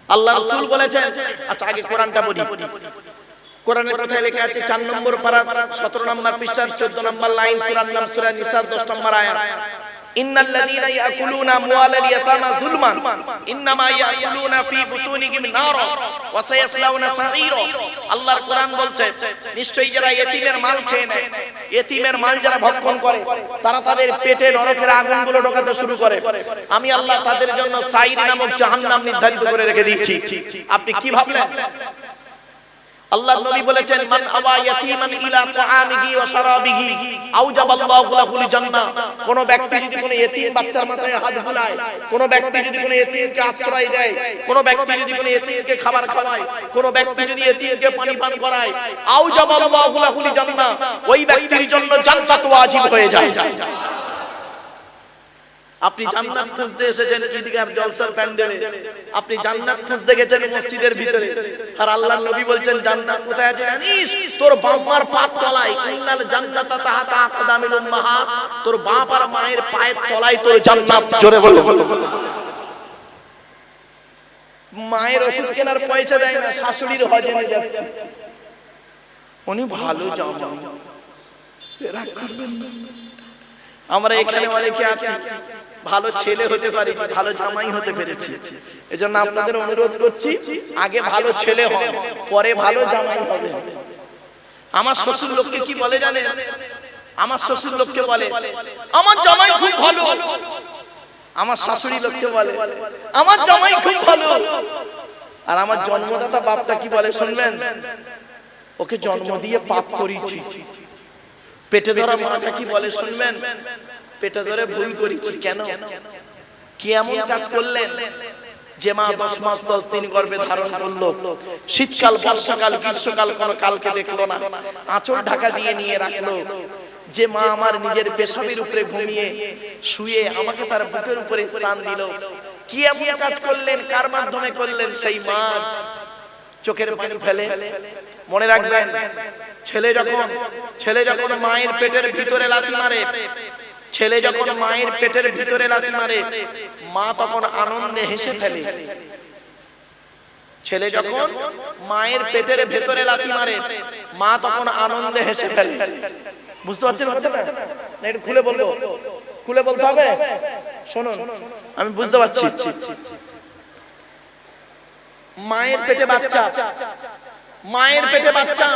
Speaker 1: আল্লাহ রাসূল বলেছেন, আচ্ছা আগে কোরআনটা বলি। কোরআনের কথায় লেখা আছে 4 নম্বর পারা 17 নম্বর পৃষ্ঠা 14 নম্বর লাইন, সূরার নাম সূরা নিসা 10 নম্বর আয়াত, ইন্নাল লাযীনা ইয়াকুলুনা আমওয়ালাল ইয়াতামা যুলমান ইন্নামা ইয়াকুলুনা ফি বুতুনিহিম নারা ওয়া সায়াসলাউনা সাঈরা। আল্লাহর কোরআন বলছে, নিশ্চয়ই যারা ইতিমের মাল খেয়ে নেয়, ইতিমের মাল যারা ভক্ষণ করে, তারা তাদের পেটে নরকের আগুনগুলো ঢোকাতে শুরু করে। আমি আল্লাহ তাদের জন্য সাঈর নামক জাহান্নাম নির্ধারিত করে রেখে দিয়েছি। আপনি কি ভাবলেন? আল্লাহর নবী বলেছেন মান আওয়া ইয়াতীমান ইলা তাআমিহি ওয়া শারাবিহি আওজাবাল্লাহু লাহুল জান্নাহ। কোন ব্যক্তি যদি কোন ইতিম বাচ্চার মাথায় হাত বুলায়, কোন ব্যক্তি যদি কোন ইতিমকে আশ্রয় দেয়, কোন ব্যক্তি যদি কোন ইতিমকে খাবার খাওয়ায়, কোন ব্যক্তি যদি ইতিমকে পানি পান করায়, আওজাবাল্লাহু লাহুল জান্নাহ, ওই ব্যক্তির জন্য জান্নাত ওয়াজিব হয়ে যায়। আপনি জান্নাত খুঁজতে এসেছেন ঈদগাহ জলসার প্যান্ডেলে, আপনি জান্নাত খুঁজতে গেছেন মসজিদের ভিতরে, আর আল্লাহর নবী বলছেন জান্নাত কোথায় আছে জানিস? তোর বাবার পায়ের তলায়। ইন্নাল জান্নাতা তাহাতা আকদামিল উম্মাহাত। তোর বাপ আর মায়ের পায়ের তলায় তোর জান্নাত। জোরে বলো। মায়ের ওষুধ কেনার পয়সা দেয় না, শাশুড়ির হজে নিয়ে যাচ্ছে। উনি ভালো জামাই, রাগ করবেন না। আমরা এখানে অনেকে আছি ভালো ছেলে হতে পারি, ভালো জামাই হতে পেরেছি। এজন্য আপনাদের অনুরোধ করছি, আগে ভালো ছেলে হন, পরে ভালো জামাই হবে। আমার শ্বশুর লোককে কি বলে জানেন? আমার শ্বশুর লোককে বলে আমার জামাই খুব ভালো। আমার শাশুড়ি লোককে বলে আমার জামাই খুব ভালো। আর আমার জন্মদাতা বাপটা কি বলে শুনবেন? ওকে জন্ম দিয়ে পাপ করেছি। পেটে ধরা মাটা কি বলে শুনবেন? পেটে ধরে ভুল করেছি। কেন? কি এমন কাজ করলেন যে মা 10 মাস 10 দিন গর্ভে ধারণ করলো, শীতকাল বর্ষাকাল গ্রীষ্মকাল কোন কালকে দেখলো না, আঁচল ঢাকা দিয়ে নিয়ে রাখলো, যে মা আমার নিজের পেশাবের উপরে ঘুমিয়ে শুয়ে আমাকে তার বুকের উপরে স্থান দিল। কি এমন কাজ করলেন? কার মাধ্যমে করলেন? সেই মা চোখের পানি ফেলে। মনে রাখবেন, ছেলে যখন মায়ের পেটের ভিতরে লাথি মারে, ছেলে যখন মায়ের পেটের ভিতরে লাথি মারে, মা তখন আনন্দে হেসে ফেলে। ছেলে যখন মায়ের পেটের ভিতরে লাথি মারে, মা তখন আনন্দে হেসে ফেলে। বুঝতে পারছেন কথাটা? না একটু খুলে বলবো? খুলে বলতে হবে? শুনুন, আমি বুঝতে পারছি। মায়ের পেটে বাচ্চা, মায়ের পেটে বাচ্চা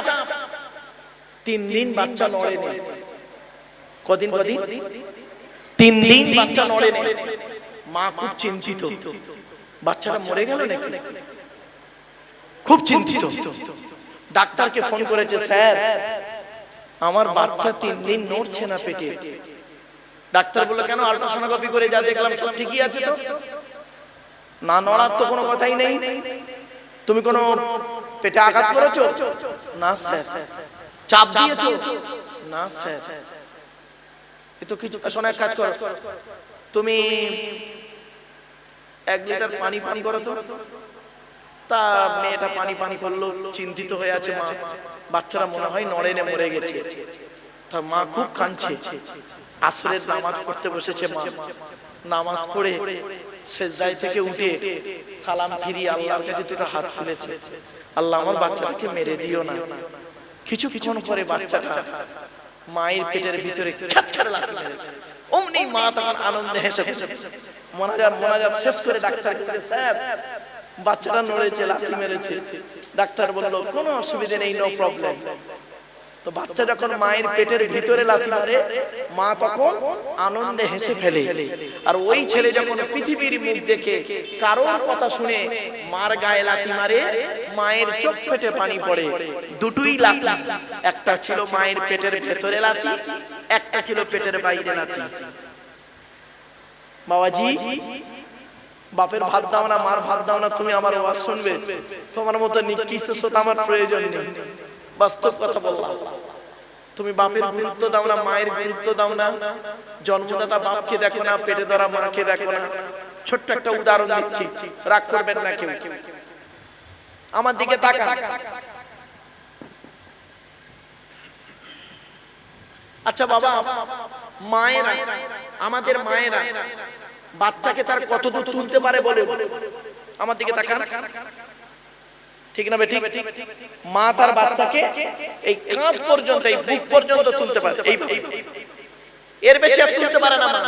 Speaker 1: 3 দিন বাচ্চা নড়েনি। কদিন? 3 দিন বাচ্চা নড়েনি। মা খুব চিন্তিত, বাচ্চাটা মরে গেল নাকি, খুব চিন্তিত। ডাক্তারকে ফোন করেছে, স্যার আমার বাচ্চা 3 দিন নড়ছে না পেটে। ডাক্তার বলল কেন? আল্ট্রাসোনোগ্রাফি করে যা দেখলাম সব ঠিকই আছে। তো না নড়ার তো কোনো কথাই নেই। তুমি কোনো পেটে আঘাত করেছো? না স্যার। চাপ দিয়েছো? না স্যার। এ তো কিছু। শোনো, এক কাজ করো, তুমি 1 লিটার পানি পান করো তো। তা মেয়েটা পানি পান করলো, চিন্তিত হয়ে আছে মা। বাচ্চারা মনে হয় নড়েনে মরে গেছে। তার মা খুব কাঁদছে। আসরের নামাজ পড়তে বসেছে মা। নামাজ পড়ে সেজদায় থেকে উঠে সালাম ফিরিয়ে আল্লাহর কাছে দুটো হাত তুলেছে, আল্লাহ আমার বাচ্চাটাকে মেরে দিও না। কিছুক্ষণ পরে বাচ্চাটা মায়ের পেটের ভিতরে খ্যাচ করে লাথি মেরেছে। অমনি মা তখন আনন্দে হেসে ফেলেছে। মোনাজাত শেষ করে ডাক্তার বলে, স্যার বাচ্চাটা নড়েছে, লাথি মেরেছে। ডাক্তার বলল কোনো অসুবিধা নেই, নো প্রবলেম। তো বাচ্চা যখন মায়ের পেটের ভিতরে লাথি মারে, মা তখন আনন্দে হেসে ফেলে। আর ওই ছেলে যখন পৃথিবীর মুখ দেখে কারোর কথা শুনে মার গায়ে লাথি মারে, মায়ের চোখ ফেটে পানি পড়ে। দুটোই লাথি, একটা ছিল মায়ের পেটের ভেতরে লাথি, একটা ছিল পেটের বাইরে লাথি। বাবাজি, বাপের ভাত দাও না, মার ভাত দাও না, তুমি আমার ওয়াজ শুনবে? তোমার মতো নিকৃষ্ট শ্রোতা আমার প্রয়োজন নেই। বাস্তব কথা বললাম। তুমি বাপের গুরুত্ব দাও না, মায়ের গুরুত্ব দাও না, জন্মদাতা বাপকে দেখো না, পেটে ধরা মাকে দেখো না। ছোট্ট একটা উদাহরণ দিচ্ছি, রাগ করবেন না কেউ। আমার দিকে তাকান। আচ্ছা বাবা, মায়েরা, আমাদের মায়েরা বাচ্চাকে তার কত দূর তুলতে পারে বলে? আমার দিকে তাকান। ঠিক না বেঠিক? মা তার বাচ্চাকে এই কাঁধ পর্যন্ত, এই বুক পর্যন্ত তুলতে পারে, এইভাবে। এর বেশি আর তুলতে পারে না মা।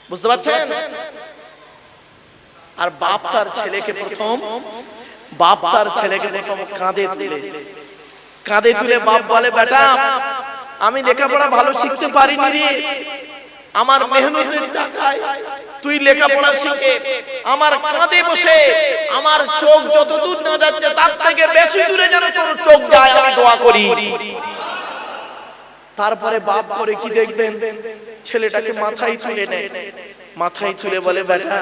Speaker 1: বুঝতে পারছেন? আর বাপ তার ছেলেকে প্রথম কাঁধে তুলে বাপ বলে, বেটা আমি লেখাপড়া ভালো শিখতে পারিনি রে, আমার মেহনতের টাকায় তুই লেখাপড়া শিখে আমার কাঁধে বসে আমার চোখ যত দূর না যাচ্ছে তার থেকে বেশি দূরে যেন তোর চোখ যায়, আমি দোয়া করি। তারপরে বাপ করে কি দেখবেন, ছেলেটাকে মাথায় তুলে নেয়, মাথায় তুলে বলে বেটা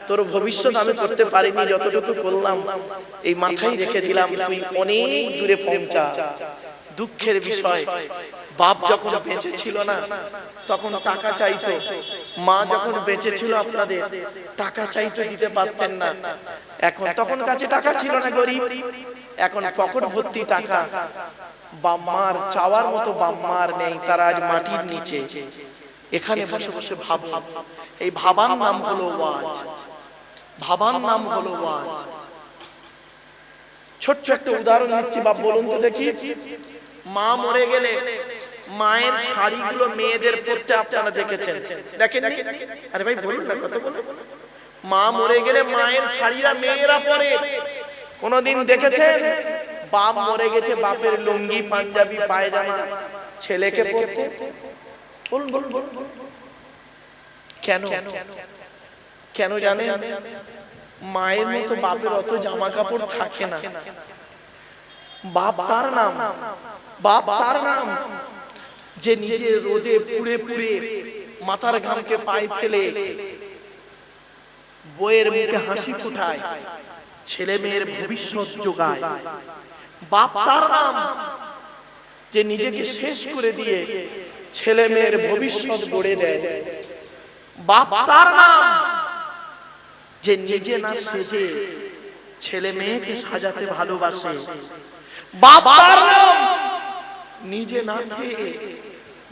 Speaker 1: তোর ভবিষ্যৎ আমি করতে পারিনি, যতটুকু করলাম এই মাথায় রেখে দিলাম, তুই অনেক দূরে পৌঁছা। দুঃখের বিষয়, বাপ যখন বেঁচে ছিল না তখন টাকা চাইতো, মা যখন বেঁচে ছিল আপনাদের টাকা চাইতো, দিতে পারতেন না। এখন তখন কাছে টাকা ছিল না, গরিব, এখন পকেট ভর্তি টাকা। বাম্মার চাওয়ার মতো বাম্মার নেই, তারা আজ মাটির নিচে। এখানে বসে বসে ভাবো, এই ভাবার নাম হলো ওয়াজ, ভাবার নাম হলো ওয়াজ। ছোট্ট একটা উদাহরণ দিচ্ছি, বাপ বলুন তো দেখি, মা মরে গেলে মায়ের শাড়িগুলো মেয়েদের পরতে আপনারা দেখেছেন, দেখেন? আরে ভাই বলুন না, কত বলুন। মা মরে গেলে মায়ের শাড়িরা মেয়েরা পরে, কোনদিন দেখেছেন? বাপ মরে গেছে, বাপের লুঙ্গি পাঞ্জাবি পায়জামা ছেলেকে পরতে? বলুন বলুন বলুন। কেন? কেন জানেন? মায়ের মতো বাপের অত জামা কাপড় থাকে না। বাপ তার নাম, বাপ তার নাম যে নিজে রোদে পুড়ে পুড়ে মাথার ঘামকে পায়ে ফেলে বইয়ের মুখে হাসি ফোটায়, ছেলে মেয়ের ভবিষ্যৎ যোগায়। বাপ তার নাম যে নিজেকে শেষ করে দিয়ে ছেলে মেয়ের ভবিষ্যৎ গড়ে দেয়। বাপ তার নাম যে নিজে না সেজে ছেলে মেয়েকে সাজাতে ভালোবাসে। বাপ তার নাম নিজে না খেয়ে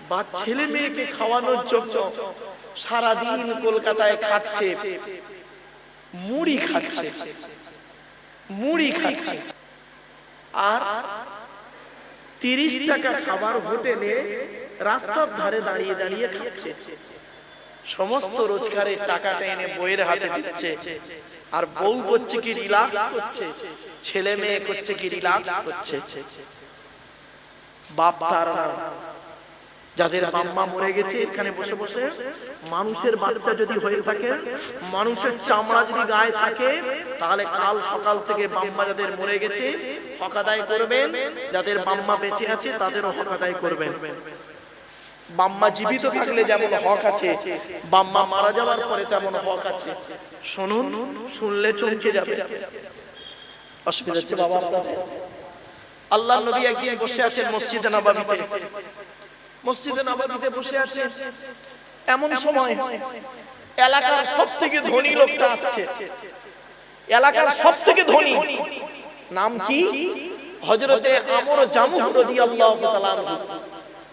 Speaker 1: বা ছেলে মেয়েকে খাওয়ানোর জন্য সারাদিন কলকাতায় খাচ্ছে, মুড়ি খাচ্ছে, মুড়ি খাচ্ছে, আর 30 টাকা খাবার হোটেলে রাস্তার ধারে দাঁড়িয়ে দাঁড়িয়ে খাচ্ছে। সমস্ত রোজগারের টাকাটা এনে বউয়ের হাতে দিচ্ছে, আর বউ করছে কি রিল্যাক্স করছে, ছেলে মেয়ে করছে কি রিল্যাক্স করছে। বাপ তার নাম যাদের বাম্মা মরে গেছে, এখানে বসে বসে মানুষের বাচ্চা যদি হয়ে থাকে, মানুষের চামড়া যদি গায়ে থাকে, তাহলে কাল সকাল থেকে বাম্মা যাদের মরে গেছে হক আদায় করবেন, যাদের বাম্মা বেঁচে আছে তাদেরও হক আদায় করবেন। বাম্মা জীবিত থাকলে যেমন হক আছে, বাম্মা মারা যাওয়ার পরে তেমন হক আছে। শুনুন, শুনলে চমকে যাবে। অসুবিধা হচ্ছে বাবা আপনাদের? আল্লাহর নবী একদিন বসে আছেন মসজিদে নববীতে, মসজিদে নববীতে বসে আছে, এমন সময় এলাকার সবথেকে ধনী লোকটা আসছে। এলাকার সবথেকে ধনী, নাম কি? হযরতে আমর জামুহ রাদিয়াল্লাহু তাআলা আনহু,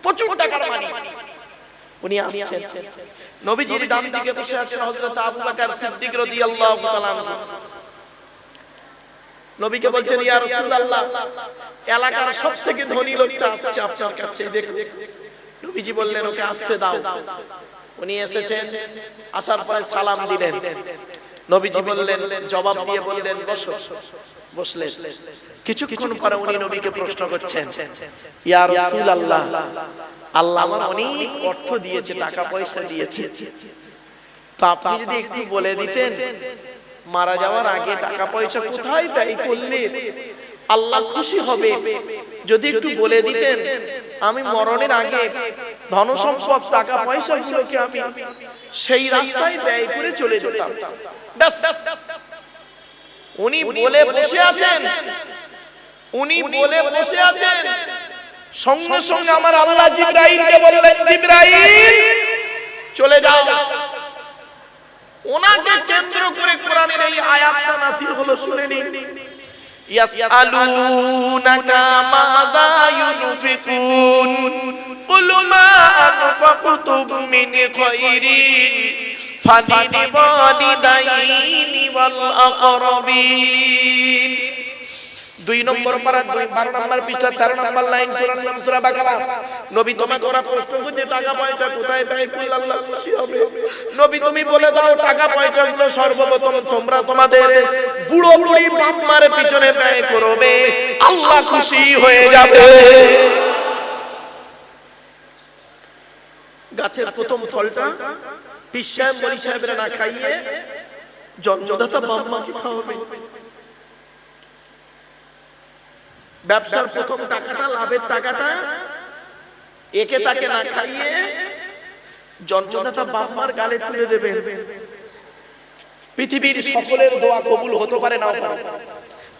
Speaker 1: প্রচুর টাকার মালিক। উনি আসছেন, নবীজির ডান দিকে বসে আছেন হযরত আবু বকর সিদ্দিক রাদিয়াল্লাহু তাআলা আনহু। নবীকে বলছেন, ইয়া রাসূলুল্লাহ, এলাকার সবথেকে ধনী লোকটা আসছে আপনার কাছে, দেখুন। নবীজি বললেন, ওকে আসতে দাও। উনি এসেছেন, আসার পরে সালাম দিলেন। নবীজি বললেন, জবাব দিয়ে বললেন বসো। বসলেন। কিছুক্ষণ পরে উনি নবীকে প্রশ্ন করছেন, ইয়া রাসূলুল্লাহ, আল্লাহ আমার অনেক অর্থ দিয়েছে, টাকা পয়সা দিয়েছে, তো আপনি যদি একটু বলে দিতেন মারা যাওয়ার আগে টাকা পয়সা কোথায় ব্যয় করলে আল্লাহ খুশি হবে, যদি একটু বলে দিতেন, আমি মরণের আগে ধন সম্পদ টাকা পয়সা গুলোকে আমি সেই রাস্তায় ব্যয় করে চলে যেতাম। ব্যাস, উনি বলে বসে আছেন, উনি বলে বসে আছেন। সঙ্গে সঙ্গে আমার আল্লাহ জিবরাইলকে বললেন, জিবরাইল চলে যাও। ওনাকে কেন্দ্র করে কোরআনের এই আয়াতটা নাযিল হলো, শুনে নিন। ইয়াসআলুনাকা মাযা ইউনফিকুন কুল মা আনফাকতুম মিন খায়রিন ফালিল ওয়ালিদাইনি ওয়াল আকরাবিন। 2 নম্বর পারা 12 নম্বর পৃষ্ঠা 13 নম্বর লাইন, সূরার নাম সূরা বাকারা। নবী তোমাকে ওরা প্রশ্ন করছে টাকা পয়সা কোথায় ব্যয় করলে আল্লাহ খুশি হবে। নবী তুমি বলে দাও টাকা পয়সাগুলো সর্বপ্রথম তোমরা তোমাদের বুড়ো বুড়ি বাম্মার পিছনে ব্যয় করবে, আল্লাহ খুশি হয়ে যাবে। গাছের প্রথম ফলটা পীর সাহেব মনি সাহেবরা না খাইয়ে জন্মদাতা বাপ মাকে খাওয়াবে। ব্যবসার প্রথম টাকাটা, লাভের টাকাটা একে তাকে না খাইয়ে জন্মদাতা বাপ মার গালে তুলে দেবে। পৃথিবীর সকলের দোয়া কবুল হতে পারে নাও পারে,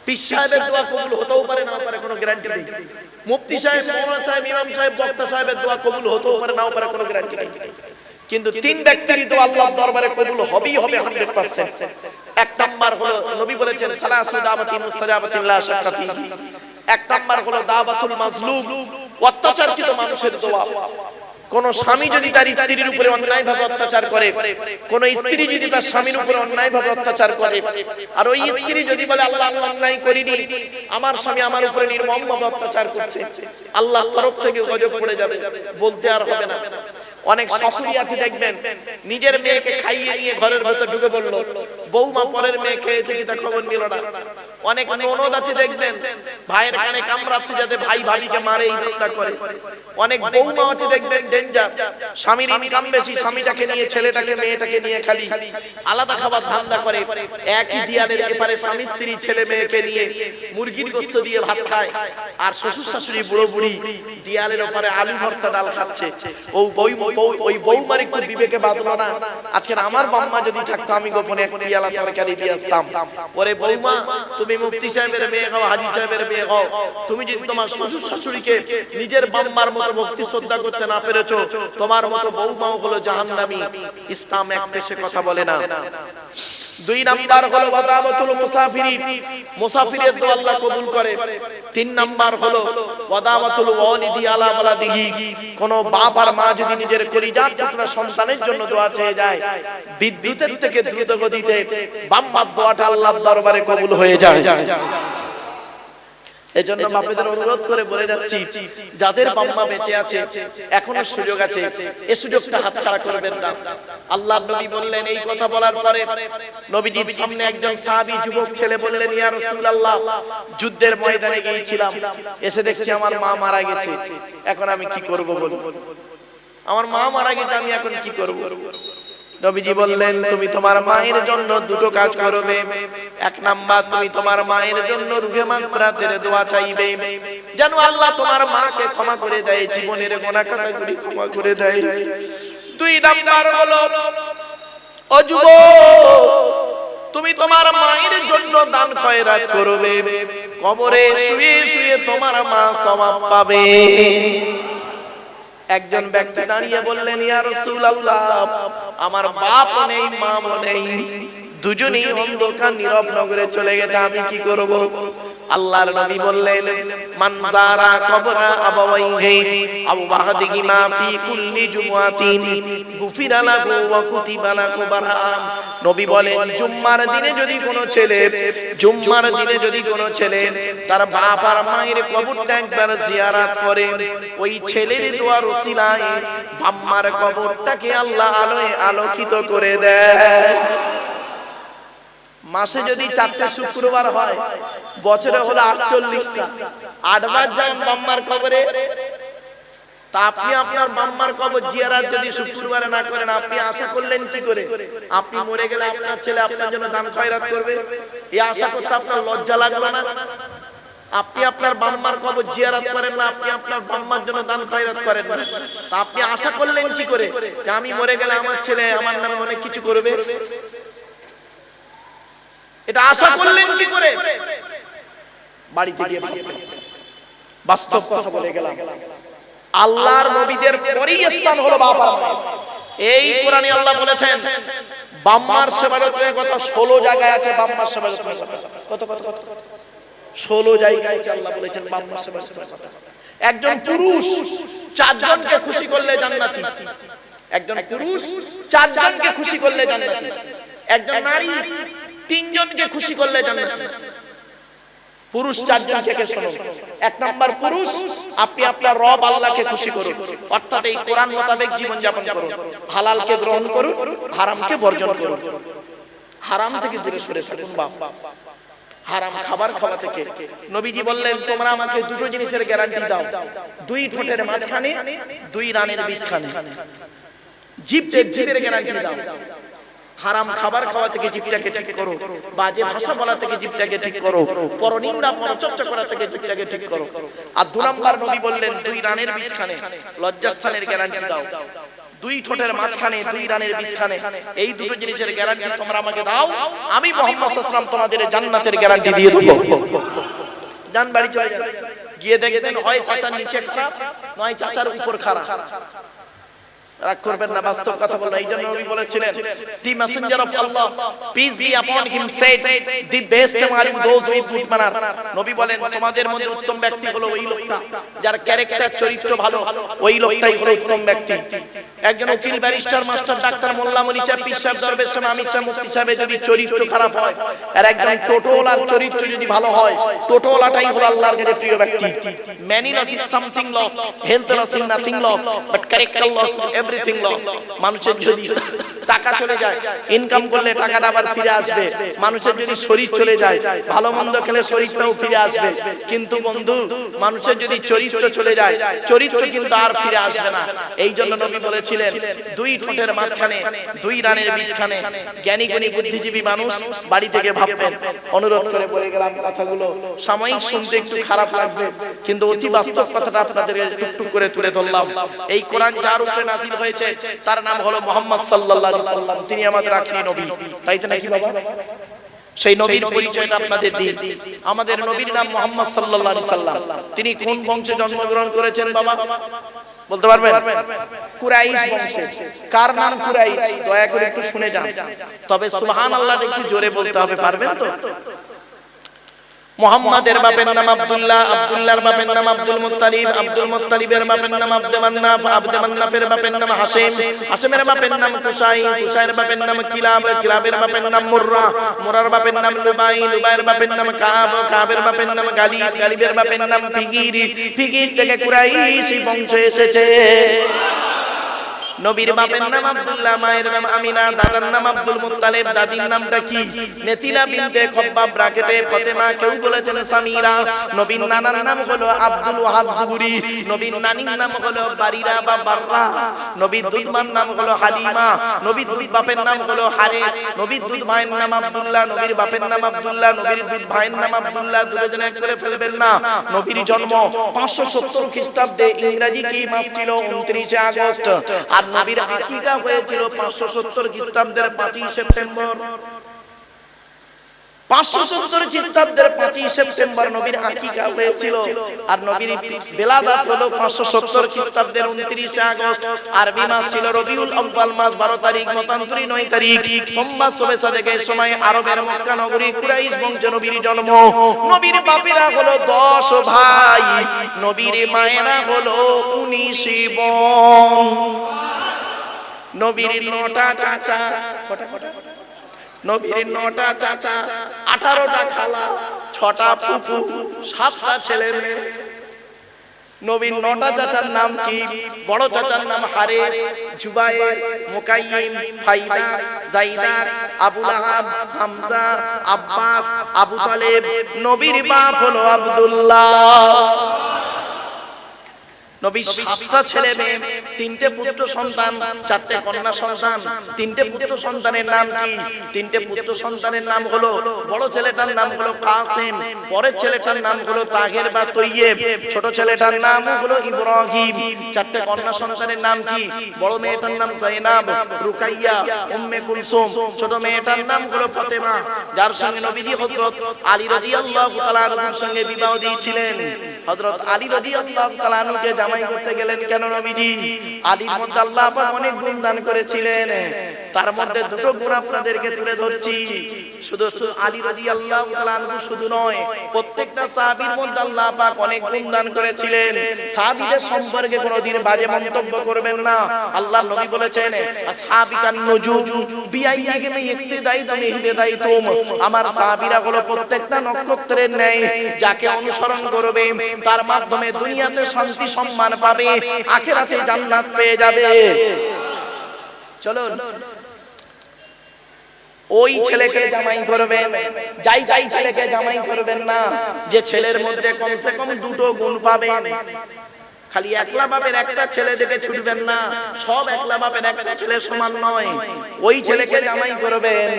Speaker 1: পীর সাহেবের দোয়া কবুল হতেও পারে নাও পারে, কোনো গ্যারান্টি নেই। মুফতি সাহেব, মাওলানা সাহেব, ইমাম সাহেব, বক্তা সাহেবের দোয়া কবুল হতেও পারে নাও পারে, কোনো গ্যারান্টি নেই। কিন্তু তিন ব্যক্তির দোয়া আল্লাহর দরবারে কবুল হবেই হবে 100%। এক নাম্বার হলো নবী বলেছেন সালাসু দাওয়াতি মুস্তাজাবাতিন লা শাক্কা ফিহি। এক নাম্বার হলো দাওয়াতুল মাজলুম, অত্যাচারকৃত মানুষের দোয়া। কোন স্বামী যদি তার স্ত্রীর উপরে অন্যায়ভাবে অত্যাচার করে, কোন স্ত্রী যদি তার স্বামীর উপরে অন্যায়ভাবে অত্যাচার করে, আর ওই স্ত্রী যদি বলে আল্লাহ আমি অন্যায় করিনি, আমার স্বামী আমার উপরে নির্মমভাবে অত্যাচার করছে, আল্লাহর তরফ থেকে গজব পড়ে যাবে, বলতে আর হবে না। অনেক শাশুড়ি আছে দেখবেন নিজের মেয়েকে খাইয়ে নিয়ে ঘরের ভেতর ঢুকে পড়লো, বৌমা পরের মেয়ে খেয়েছে কি তা খবর নিল না। অনেক ননদ আছে দেখবেন ভাইয়ের কানে কামড়াচ্ছে যাতে ভাই ভাবিকে মারে, এই ধান্দা করে। অনেক বৌমা আছে দেখবেন ডেঞ্জার, স্বামীর ইনকাম বেশি, স্বামীটাকে নিয়ে ছেলেটাকে মেয়েটাকে নিয়ে খালি আলাদা খাবার ধান্দা করে। একই দিয়ালের এপারে স্বামী স্ত্রী ছেলে মেয়েকে নিয়ে মুরগির গোশত দিয়ে ভাত খায়, আর শ্বশুর শাশুড়ি বুড়ো বুড়ি দিয়ালের ওপারে আলু ভর্তা ডাল খাচ্ছে। ওই বৌমার একটু বিবেকে বাঁধলো না, আজকে আমার বাম্মা যদি থাকতো আমি গোপনে এক পিয়ালা তরকারি দিয়ে আসতাম। ওরে বৌমা, তুমি মুফতি সাহেবের মেয়ে হও, হাজী সাহেবের মেয়ে হও, তুমি যদি তোমার শ্বশুর শাশুড়িকে নিজের বাম্মার মতো ভক্তি শ্রদ্ধা করতে না পেরেছো, তোমার মতো বৌমাও হলো জাহান্নামী। ইসলাম এক পেশে কথা বলে না। দুই নাম্বার হলো ওয়াদাবাতুল মুসাফিরিন, মুসাফিরের দোয়া আল্লাহ কবুল করে। তিন নাম্বার হলো ওয়াদাবাতুল ওয়ালিদি আলা ওয়ালাদিহি, কোন বাপ আর মা যদি নিজের কলিজার টুকরা সন্তানের জন্য দোয়া চেয়ে যায়, বিদ্যুতের থেকে দ্রুত গতিতে বাম্মার দোয়াটা আল্লাহর দরবারে কবুল হয়ে যায়। এজন্য বাপেদের অনুরোধ করে বলে যাচ্ছি, যাদের বাম্মা বেঁচে আছে এখনো সুযোগ আছে, এই সুযোগটা হাতছাড়া করবেন না। আল্লাহর নবী বললেন, এই কথা বলার পরে নবীজির সামনে একজন সাহাবী যুবক ছেলে বললেন, ইয়া রাসূলুল্লাহ, যুদ্ধের ময়দানে গিয়েছিলাম, এসে দেখছি আমার মা মারা গেছে, এখন আমি কি করব বলুন? আমার মা মারা গেছে, আমি এখন কি করব? নবীজি বললেন, তুমি তোমার মায়ের জন্য দুটো কাজ করবে। এক নাম্বার, তুমি তোমার মায়ের জন্য রুহে মাগফিরাতের দোয়া চাইবে, যেন আল্লাহ তোমার মাকে ক্ষমা করে দেয়, জীবনের গুনাহ কাটাগুলি ক্ষমা করে দেয়। দুই নাম্বার হলো, ও যুবক, তুমি তোমার মায়ের জন্য দান খয়রাত করবে, কবরে শুয়ে শুয়ে তোমার মা সওয়াব পাবে। একজন ব্যক্তি দাঁড়িয়ে বললেন, ইয়া রাসূলুল্লাহ, আমার বাপও নেই মাও নেই, দুজনেই অন্ধকার নীরব নগরে চলে গেছে, আমি কি করব? আল্লাহর নবী বললেন, মান যারা কবরা আবাওয়াইহি আও বাহাদিহিমা ফি কুল্লি জুমআতিন গুফিরা লাহু ওয়া কুতিবা লাহু বারআম। নবী বলেন, জুম্মার দিনে যদি কোনো ছেলে তার বাপ আর মায়ের কবরটা একবার জিয়ারত করে, ওই ছেলের দোয়ার ওসিলায় বাম্মার কবরটাকে আল্লাহ আলোয় আলোকিত করে দেয়। মাসে যদি 4টে শুক্রবার হয়, বছরে হলো 48টা, 8 বার যান বাম্মার কবরে। তা আপনি আপনার বাম্মার কবর জিয়ারত যদি শুক্রবারে না করেন, আপনি আশা করলেন কি করে? আপনি মরে গেলে আপনার ছেলে আপনার জন্য দান খয়রাত করবে, এই আশা করতে আপনার লজ্জা লাগলো না? আপনি আপনার বাম্মার কবর জিয়ারত করেন না, আপনি আপনার বাম্মার জন্য দান খয়রাত করেন না, তা আপনি আশা করলেন কি করে যে আমি মরে গেলে আমার ছেলে আমার নামে অনেক কিছু করবে? এটা আশা করলেন কি করে? বাড়িতে গিয়ে বাস্তব কথা বলে গেলাম। আল্লাহর নবীদের পরেই স্থান হলো বাপ আর মা। এই কোরআনে আল্লাহ বলেছেন বাম্মার সেবা যত্নের কথা 16 জায়গায় আছে। বাম্মার সেবা যত্নের কথা কত 16 জায়গায় আছে আল্লাহ বলেছেন বাম্মার সেবা যত্নের কথা। একজন পুরুষ 4 জনকে খুশি করলে জান্নাতি, একজন পুরুষ 4 জনকে খুশি করলে জান্নাতি, একজন নারী 3 জনকে খুশি করলে জান্নাতি। পুরুষ 4 জন থেকে শুনুন। 1 নাম্বার, পুরুষ আপনি আপনার রব আল্লাহকে খুশি করুন, অর্থাৎ এই কোরআন মোতাবেক জীবন যাপন করুন, হালালকে গ্রহণ করুন, হারামকে বর্জন করুন, হারাম থেকে দূরে সরে থাকুন। বাপ হারাম খাবার খাওয়া থেকে নবীজি বললেন, তোমরা আমাকে দুটো জিনিসের গ্যারান্টি দাও, 2 ঠোঁটের মাঝখানে 2 রানের বীজখানে। জিভের গ্যারান্টি দাও। হারাম খাবার খাওয়া থেকে জিভটাকে ঠিক করো, বাজে ভাষা বলা থেকে জিভটাকে ঠিক করো, পরনিন্দা পরচর্চা করা থেকে জিভটাকে ঠিক করো। আর 2 নাম্বার নবী বললেন 2 রানের মাঝখানে লজ্জাস্থানের গ্যারান্টি দাও। 2 ঠোঁটের মাঝখানে 2 রানের মাঝখানে এই দুটো জিনিসের গ্যারান্টি তোমরা আমাকে দাও, আমি মুহাম্মদ সাল্লাল্লাহু আলাইহি ওয়াসাল্লাম তোমাদের জান্নাতের গ্যারান্টি দিয়ে দেব। জান বাড়ি চলে যান, গিয়ে দেখবেন হয় চাচার নিচে খারাপ, নয় চাচার উপর খারাপ। রাগ করবেন না, বাস্তব কথা বললাম। এই জন্য নবী বলেছিলেন, the messenger of Allah peace be upon him said, the best among those with good manner. নবী বলেন তোমাদের মধ্যে উত্তম ব্যক্তি হলো ওই লোকটা যার ক্যারেক্টার চরিত্র ভালো, ওই লোকটাই হলো উত্তম ব্যক্তি। একজন উকিল, ব্যারিস্টার, মাস্টার, ডাক্তার, মোল্লা, মৌলভী সাহেব, পীর সাহেব, দরবেশ সাহেব, আমির সাহেব, মুফতি সাহেবের যদি চরিত্র খারাপ হয়, আর একজন টোটোওয়ালার চরিত্র যদি ভালো হয়, টোটোওয়ালাটাই হলো আল্লাহর কাছে প্রিয় ব্যক্তি। Many loss is something loss, health loss is nothing loss, but character loss is everything loss. মানুষের যদি টাকা চলে যায়, ইনকাম করলে টাকাটা আবার ফিরে আসবে। মানুষের যদি শরীর চলে যায়, ভালো মন্দ খেলে শরীরটাও ফিরে আসবে। কিন্তু বন্ধু, মানুষের যদি চরিত্র চলে যায়, চরিত্র কিন্তু আর ফিরে আসবে না। এই জন্য নবী বলেছিলেন 2 ঠোঁটের মাঝখানে 2 রানের মাঝখানে। জ্ঞানী গুণী বুদ্ধিজীবী মানুষ বাড়ি থেকে ভাববেন। অনুরোধ করে বলে গেলাম কথাগুলো, সাময়িক শুনতে একটু খারাপ লাগবে, কিন্তু অতি বাস্তব কথাটা আপনাদের টুকটুক করে তুলে ধরলাম। এই কোরআন যার উপরে নাযিল হয়েছে তার নাম হলো মুহাম্মদ সাল্লাল্লাহু আলাইহি ওয়াসাল্লাম। তিনি আমাদের আখেরি নবী, তাই তো নাকি বাবা? সেই নবীর পরিচয়টা আপনাদের দিই। আমাদের নবীর নাম মুহাম্মদ সাল্লাল্লাহু আলাইহি ওয়াসাল্লাম। তিনি কোন বংশে জন্মগ্রহণ করেছেন বাবা বলতে পারবেন? কুরাইশ বংশে। কার নাম কুরাইশ? দয়া করে একটু শুনে যান, তবে সুবহানাল্লাহ একটু জোরে বলতে হবে, পারবেন তো? মুহাম্মাদের বাপের নাম আব্দুল্লাহ, আব্দুল্লাহর বাপের নাম আব্দুল মুত্তালিব, আব্দুল মুত্তালিবের বাপের নাম আব্দে মান্নাফ, আব্দে মান্নাফের বাপের নাম হাশিম, হাশিমের বাপের নাম কুসাই, কুসাইয়ের বাপের নাম কিলাব, কিলাবের বাপের নাম মুররা, মুররার বাপের নাম লুবাই, লুবাইয়ের বাপের নাম কাব, কাবের বাপের নাম গালিব, গালিবের বাপের নাম ফিগির, ফিগির থেকে কুরাইশ বংশ এসেছে। নবীর বাপের নাম আব্দুল্লাহ, মায়ের নাম আমিনা, দাদার নাম আব্দুল মুত্তালিব, দাদির নামটা কি? নেতিলা বিনতে খব্বাব, ব্র্যাকেটে ফাতেমা, কেউ বলেছেন সামিরা। নবীর নানার নাম হলো আব্দুল ওয়াহাব জুবুরি, নবীর নানির নাম হলো বারিরা বা বাররা, নবীর দুধ মার নাম হলো হালিমা, নবীর দুধ বাপের নাম হলো হারিস, নবীর দুধ ভাইয়ের নাম আব্দুল্লাহ, নবীর বাপের নাম আব্দুল্লাহ, নবীর দুধ ভাইয়ের নাম আব্দুল্লাহ। দুজনে এক করে ফেলবেন না। নবীর জন্ম 570 খ্রিস্টাব্দে, ইংরেজি কি মাস ছিল? 29 আগস্ট। আর নবীর আকিকা হয়েছিল 570 খ্রিস্টাব্দের 5 সেপ্টেম্বর। 570 খ্রিস্টাব্দের 5 সেপ্টেম্বর নবীর আকিকা হয়েছিল। আর নবীর বেলাদাত হলো 570 খ্রিস্টাব্দের 29 আগস্ট। আরবি মাস ছিল রবিউল আউয়াল মাস, 12 তারিখ, মতান্তরে 9 তারিখ, সোমবার শবে সাদেকের সময় আরবের মক্কা নগরী কুরাইশ বংশে নবীর জন্ম। নবীর বাপেরা হলো 10 ভাই, নবীর মায়েরা হলো 19 বোন। নবীর 9টা চাচা, নবীর 9টা চাচা, 18টা খালা, 6টা ফুফু, 7টা ছেলে মেয়ে। নবীর 9টা চাচার নাম কি? বড় চাচার নাম হারিস, জুবায়ের, মুকাইয়িম, ফাইদা, জাইদা, আবু লাহাব, হামজা, আব্বাস, আবু তালেব। নবীর বাপ হলো আব্দুল্লাহ। নবীর 7টা ছেলে মেয়ে, 3টে পুত্র সন্তান, 4টে কন্যা সন্তান। 3টে পুত্র সন্তানের নাম কি? 3টে পুত্র সন্তানের নাম হলো, বড় ছেলেটার নাম হলো কাসেম, পরের ছেলেটার নাম হলো তাহের বা তৈয়েব, ছোট ছেলেটার নাম হলো ইব্রাহিম। 4টে কন্যা সন্তানের নাম কি? বড় মেয়েটার নাম যায়েনাব, রুকাইয়া, উম্মে কুলসুম, ছোট মেয়েটার নাম হলো ফাতেমা, যার সঙ্গে নবীজি হযরত আলী রাদিয়াল্লাহু তাআলা আনহুর সঙ্গে বিবাহ দিয়েছিলেন। হযরত আলী রাদিয়াল্লাহু তাআলা আনহুকে জামাই করতে গেলেন কেন নবীজি? আলীর মধ্যে আল্লাহ পাক অনেক গুণ দান করেছিলেন, তার মধ্যে দুটো গুণ আপনাদেরকে তুলে ধরছি। শুধু আলী রাদিয়াল্লাহু তাআলা আনহু শুধু নয়, প্রত্যেকটা সাহাবীর মধ্যে আল্লাহ পাক অনেক গুণ দান করেছিলেন। সাহাবীদের সম্পর্কে কোনোদিন বাজে মন্তব্য করবেন না। আল্লাহর নবী বলেছেন, আসহাবিকান নুজুম বিআইয়িহিম ইক্তিদাইতুম ইহতিদাইতুম। আমার সাহাবীরা হলো প্রত্যেকটা নক্ষত্রের ন্যায়, যাকে অনুসরণ করবে তার মাধ্যমে দুনিয়াতে শান্তি সম্মান পাবে, আখিরাতে জান্নাত পেয়ে যাবে। চলুন, ওই ছেলেকে জামাই করবেন, যাই ছেলেকে জামাই করবেন না যে ছেলের মধ্যে কমসে কম দুটো গুণ পাবেন। খালি একলা বাপের একটা ছেলে দেখে ছুটবেন না, সব একলা বাপের একটা ছেলে সমান নয়। ওই ছেলেকে জামাই করবেন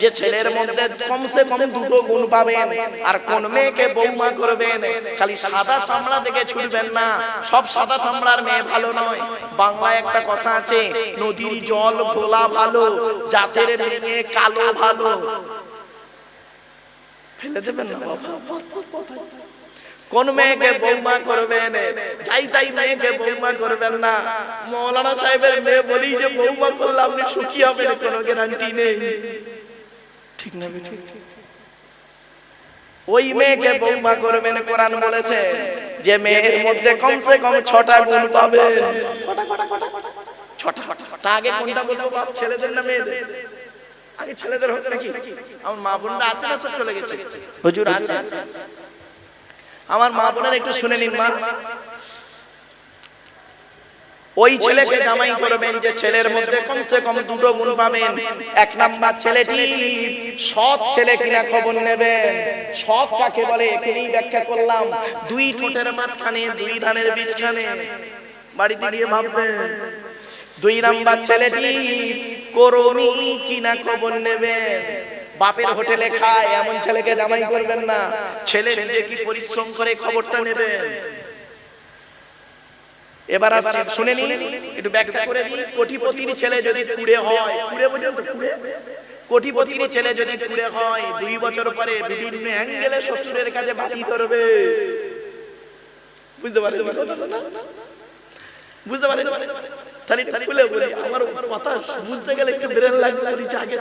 Speaker 1: যে ছেলের মধ্যে কমসে কম দুটো গুণ পাবেন। আর কোন মেয়েকে বৌমা করবেন খালি সাদা চামড়া দেখে ছুটবেন না, সব সাদা চামড়ার মেয়ে ভালো নয়। বাংলায় একটা কথা আছে, নদীর জল ঘোলা ভালো, জাতের মেয়ে কালো ভালো। ফেলে দেবেন না বাবা, বাস্তব কথা। কোন মেয়েকে বৌমা করবেন, যাই তাই মেয়েকে বৌমা করবেন না। মৌলানা সাহেবের মেয়ে বলি যে বৌমা করলে আপনি সুখী হবেন, কোনো গ্যারান্টি নেই, ঠিক না? ওই মেয়েকে বৌমা করবেন, কোরআন বলেছে যে মেয়ের মধ্যে কমসে কম 6টা গুণ পাবেন। 6টা। তা আগে কোনটা বলবো বাপ, ছেলেদের না মেয়েদের? আগে ছেলেদের হতো নাকি? আমার মা বোনরা আছে না, সব চলে গেছে? হুজুর আছে? আমার মা বোনেরা একটু শুনে নিন মা। ওই ছেলেকে জামাই করবেন যে ছেলের মধ্যে কমসে কম দুটো গুণ পাবেন। 1 নাম্বার ছেলেটি সৎ ছেলে কিনা খবর নেবেন। সৎ কাকে বলে এখানেই ব্যাখ্যা করলাম। 2 ঠোঁটের মাঝখানে 2 ধানের বীজখানে, বাড়িতে গিয়ে ভাববেন। 2 নাম্বার ছেলেটি কর্মী কিনা খবর নেবেন। বাপের হোটেলে খায় এমন ছেলেকে জামাই করবেন না, ছেলে নিজে কি পরিশ্রম করে খবরটা নেবেন। এবার আসছে শুনে নিন, একটু ব্যাখ্যা করে দিই। কোটিপতির ছেলে যদি কুড়ে হয়, কুড়ে বোঝেন তো? কুড়ে, কোটিপতির ছেলে যদি কুড়ে হয় 2 বছর পরে বিভিন্ন অ্যাঙ্গেলে শ্বশুরের কাছে বাটি ধরবে। বুঝতে পারেন? বুঝতে পারেন? তাহলে খুলে বলি, আমার কথা বুঝতে গেলে একটু ব্রেন লাগবে, বলি আগে।